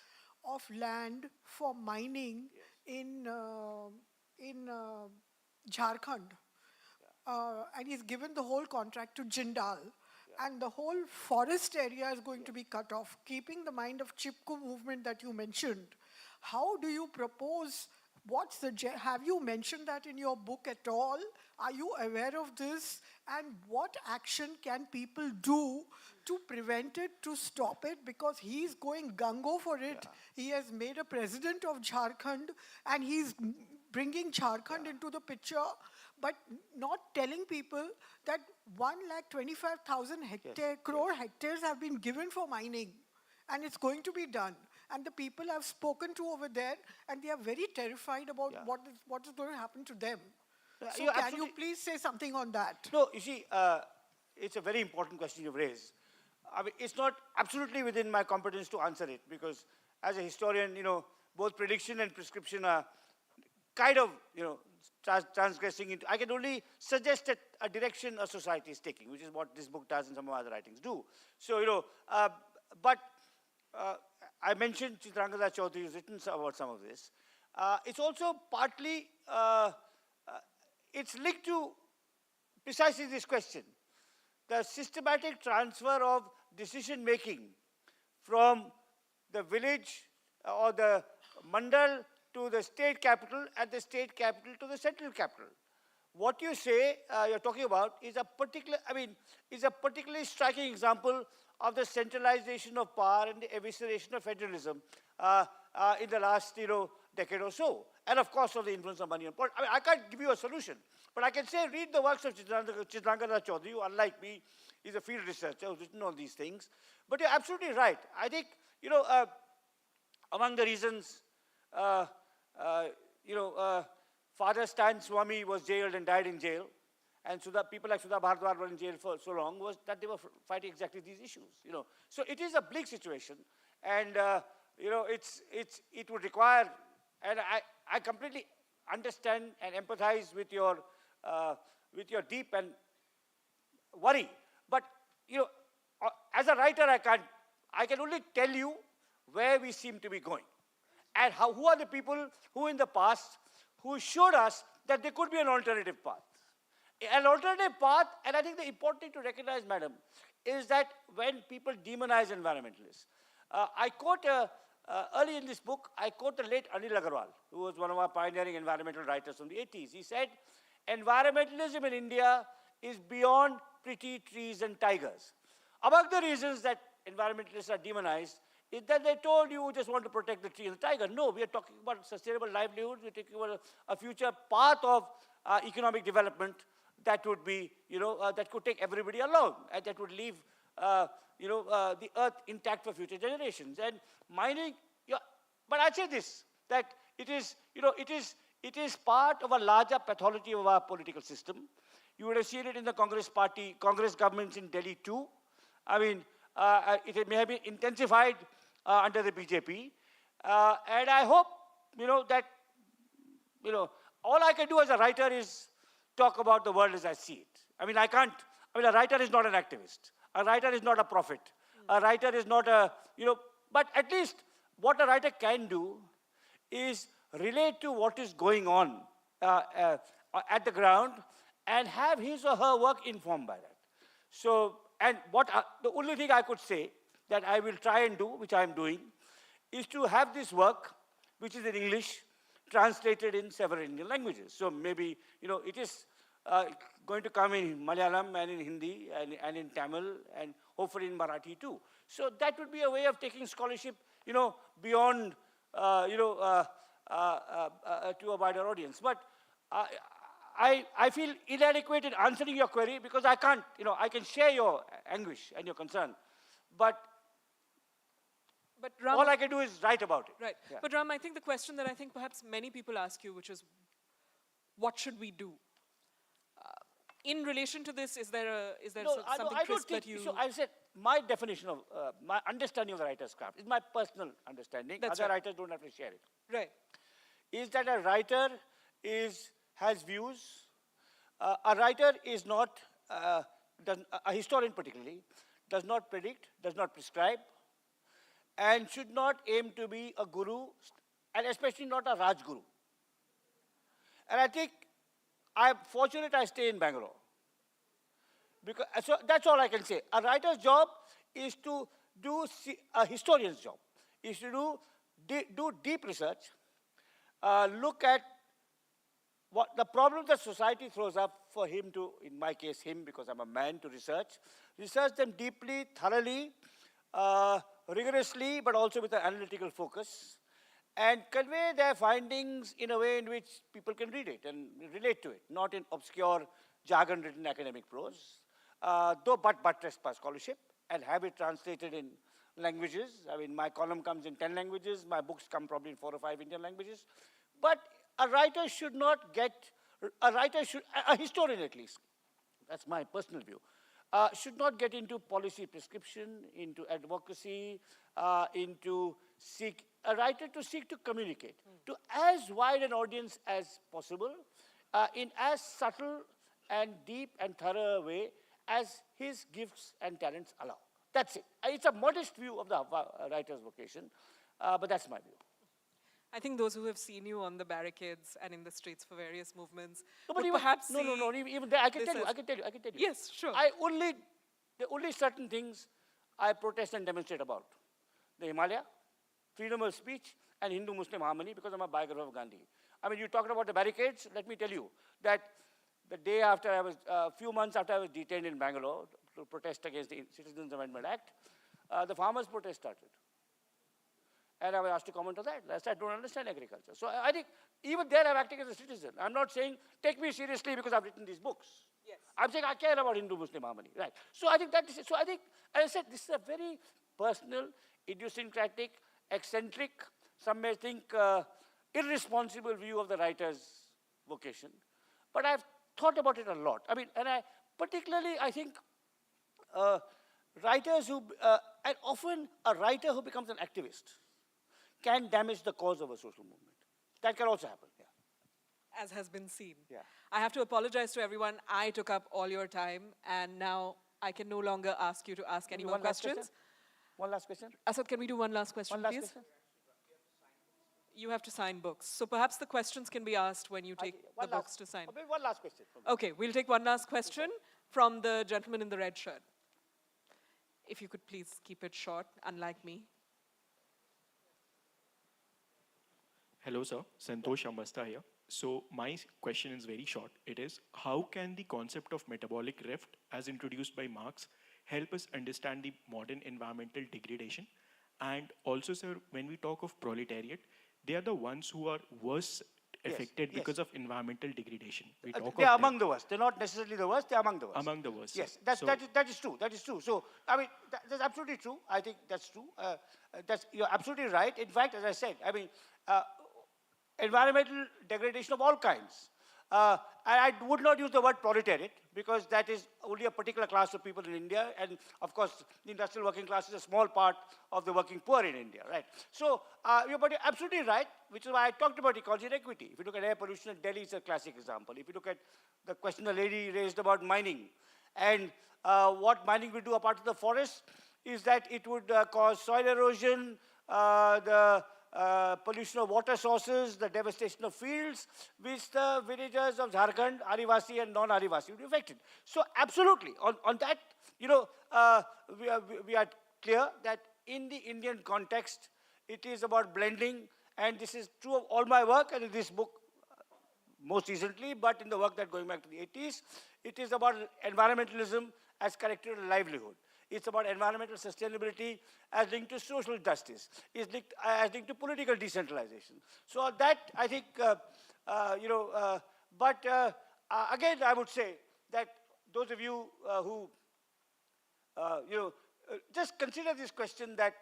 of land for mining in Jharkhand. And he's given the whole contract to Jindal. And the whole forest area is going to be cut off, keeping the mind of Chipko movement that you mentioned. How do you propose, have you mentioned that in your book at all? Are you aware of this? And what action can people do to prevent it, to stop it? Because he's going gung-ho for it. Yeah. He has made a president of Jharkhand, and he's bringing Jharkhand into the picture, but not telling people that 1,25,000 crore hectares have been given for mining, and it's going to be done. And the people I've spoken to over there, and they are very terrified about what is going to happen to them. So can you please say something on that? No, you see, it's a very important question you've raised. I mean, it's not absolutely within my competence to answer it, because as a historian, both prediction and prescription are kind of, transgressing into. I can only suggest a direction a society is taking, which is what this book does and some of my other writings do. So, I mentioned Chitrangada Chaudhary has written about some of this. It's also partly, it's linked to precisely this question. The systematic transfer of decision-making from the village or the mandal to the state capital, and the state capital to the central capital. What you say, you're talking about, is a particularly striking example of the centralization of power and the evisceration of federalism in the last, decade or so. And of course, of the influence of money on politics. I mean, I can't give you a solution, but I can say read the works of Chitrangada Chaudhary, who, unlike me, is a field researcher who's written on these things. But you're absolutely right. I think, among the reasons, Father Stan Swami was jailed and died in jail, and so that people like Sudha Bhardwaj were in jail for so long, was that they were fighting exactly these issues. So it is a bleak situation, and it would require, and I completely understand and empathize with your deep and worry. But as a writer, I can only tell you where we seem to be going, and who are the people who in the past who showed us that there could be an alternative path. An alternative path, and I think the important thing to recognize, madam, is that when people demonize environmentalists, I quote, early in this book, I quote the late Anil Agarwal, who was one of our pioneering environmental writers from the 80s. He said, environmentalism in India is beyond pretty trees and tigers. Among the reasons that environmentalists are demonized is that they told you just want to protect the tree and the tiger. No, we are talking about sustainable livelihoods. We're talking about a future path of economic development that would be, that could take everybody along, and that would leave, the earth intact for future generations. And mining, but I say this, that it is part of a larger pathology of our political system. You would have seen it in the Congress governments in Delhi too. I mean, it may have been intensified under the BJP. And I hope, that, all I can do as a writer is talk about the world as I see it. I mean, a writer is not an activist. A writer is not a prophet. A writer is not a, but at least what a writer can do is relate to what is going on at the ground and have his or her work informed by that. So, and the only thing I could say that I will try and do, which I am doing, is to have this work, which is in English, translated in several Indian languages. So maybe, it is going to come in Malayalam and in Hindi and in Tamil and hopefully in Marathi too. So that would be a way of taking scholarship, beyond, to a wider audience. But I feel inadequate in answering your query because I can't, I can share your anguish and your concern, but Ram, all I can do is write about it. Right. Yeah. But Ram, I think the question that I think perhaps many people ask you, which is, what should we do? In relation to this, is there something crisp that you... So I said, my definition of, my understanding of the writer's craft is my personal understanding. That's Other right. writers don't have to share it. Right. Is that a writer has views. A writer is not, a historian particularly, does not predict, does not prescribe, and should not aim to be a guru, and especially not a Rajguru. And I think I'm fortunate I stay in Bangalore. Because, so that's all I can say. A writer's job is to do, a historian's job is to do deep research, look at what the problems that society throws up for him to, in my case him, because I'm a man, to research them deeply, thoroughly, rigorously, but also with an analytical focus, and convey their findings in a way in which people can read it and relate to it, not in obscure, jargon-written academic prose, but buttressed by scholarship, and have it translated in languages. I mean, my column comes in 10 languages, my books come probably in 4 or 5 Indian languages. But a writer should not get, a historian at least, that's my personal view, should not get into policy prescription, into advocacy, a writer to seek to communicate to as wide an audience as possible, in as subtle and deep and thorough a way as his gifts and talents allow. That's it. It's a modest view of the writer's vocation, but that's my view. I think those who have seen you on the barricades and in the streets for various movements No, would but perhaps no, even there, I can tell you. Yes, sure. The only certain things I protest and demonstrate about. The Himalaya, freedom of speech, and Hindu-Muslim harmony, because I'm a biographer of Gandhi. I mean, you talked about the barricades. Let me tell you that the day after a few months after I was detained in Bangalore to protest against the Citizens Amendment Act, the farmers' protest started. And I was asked to comment on that. I said, I don't understand agriculture. So I think even there I'm acting as a citizen. I'm not saying, take me seriously because I've written these books. Yes. I'm saying I care about Hindu-Muslim harmony. Right. So I think that is, so I think, as I said, this is a very personal, idiosyncratic, eccentric, some may think irresponsible view of the writer's vocation. But I've thought about it a lot. I mean, and particularly I think writers who, and often a writer who becomes an activist can damage the cause of a social movement. That can also happen, yeah. As has been seen. Yeah. I have to apologize to everyone. I took up all your time, and now I can no longer ask you to ask any more questions. One last question? Asad, can we do one last question, One last please? question? You have to sign books. So perhaps the questions can be asked when you take the books to sign. One last question. Okay, we'll take one last question from the gentleman in the red shirt. If you could please keep it short, unlike me. Hello, sir. Santosh Ambasta here. So my question is very short. It is, how can the concept of metabolic rift, as introduced by Marx, help us understand the modern environmental degradation? And also, sir, when we talk of proletariat, they are the ones who are worse affected yes. because of environmental degradation. We talk They are of among the worst. They're not necessarily the worst, they're among the worst. among the worst. Yes, sir. that is true. That is true. So, I mean, that's absolutely true. I think that's true. You're absolutely right. In fact, as I said, I mean, environmental degradation of all kinds. And I would not use the word proletariat because that is only a particular class of people in India. And of course, the industrial working class is a small part of the working poor in India, right? So, you're absolutely right, which is why I talked about ecology and equity. If you look at air pollution in Delhi, it's a classic example. If you look at the question the lady raised about mining and what mining will do apart from the forest is that it would cause soil erosion, the pollution of water sources, the devastation of fields, which the villagers of Jharkhand, Adivasi and non-Adivasi will be affected. So absolutely, on that, you know, we are clear that in the Indian context, it is about blending, and this is true of all my work, and in this book, most recently, but in the work that going back to the 80s, it is about environmentalism as character of livelihood. It's about environmental sustainability as linked to social justice. It's linked, as linked to political decentralization. So that, I think, again, I would say that those of you who, just consider this question that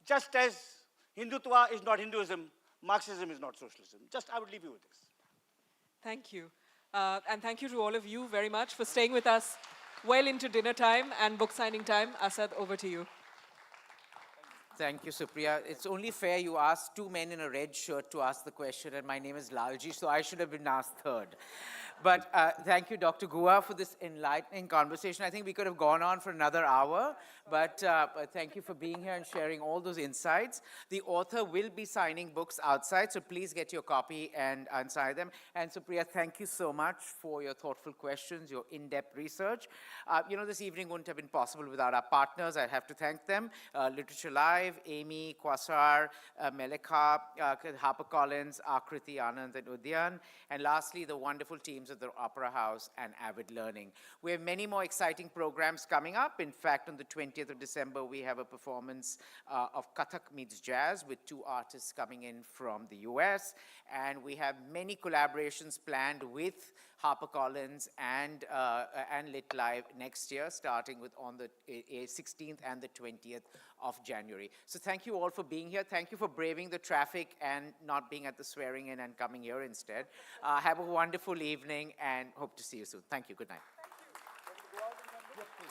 just as Hindutva is not Hinduism, Marxism is not socialism. Just, I would leave you with this. Thank you. And thank you to all of you very much for staying with us well into dinner time and book signing time. Asad, over to you. Thank you, Supriya. It's only fair you asked two men in a red shirt to ask the question, and my name is Lalji, so I should have been asked third. But thank you, Dr. Guha, for this enlightening conversation. I think we could have gone on for another hour, but thank you for being here and sharing all those insights. The author will be signing books outside, so please get your copy and sign them. And Supriya, thank you so much for your thoughtful questions, your in-depth research. This evening wouldn't have been possible without our partners. I have to thank them. Literature Live, Amy, Quasar, Melika, HarperCollins, Akriti, Anand, and Udyan. And lastly, the wonderful teams of the Opera House and Avid Learning. We have many more exciting programs coming up. In fact, on the 20th of December, we have a performance of Kathak meets Jazz with two artists coming in from the US. And we have many collaborations planned with HarperCollins and Lit Live next year, starting with on the 16th and the 20th of January. So thank you all for being here. Thank you for braving the traffic and not being at the swearing in and coming here instead. Have a wonderful evening and hope to see you soon. Thank you. Good night. Thank you.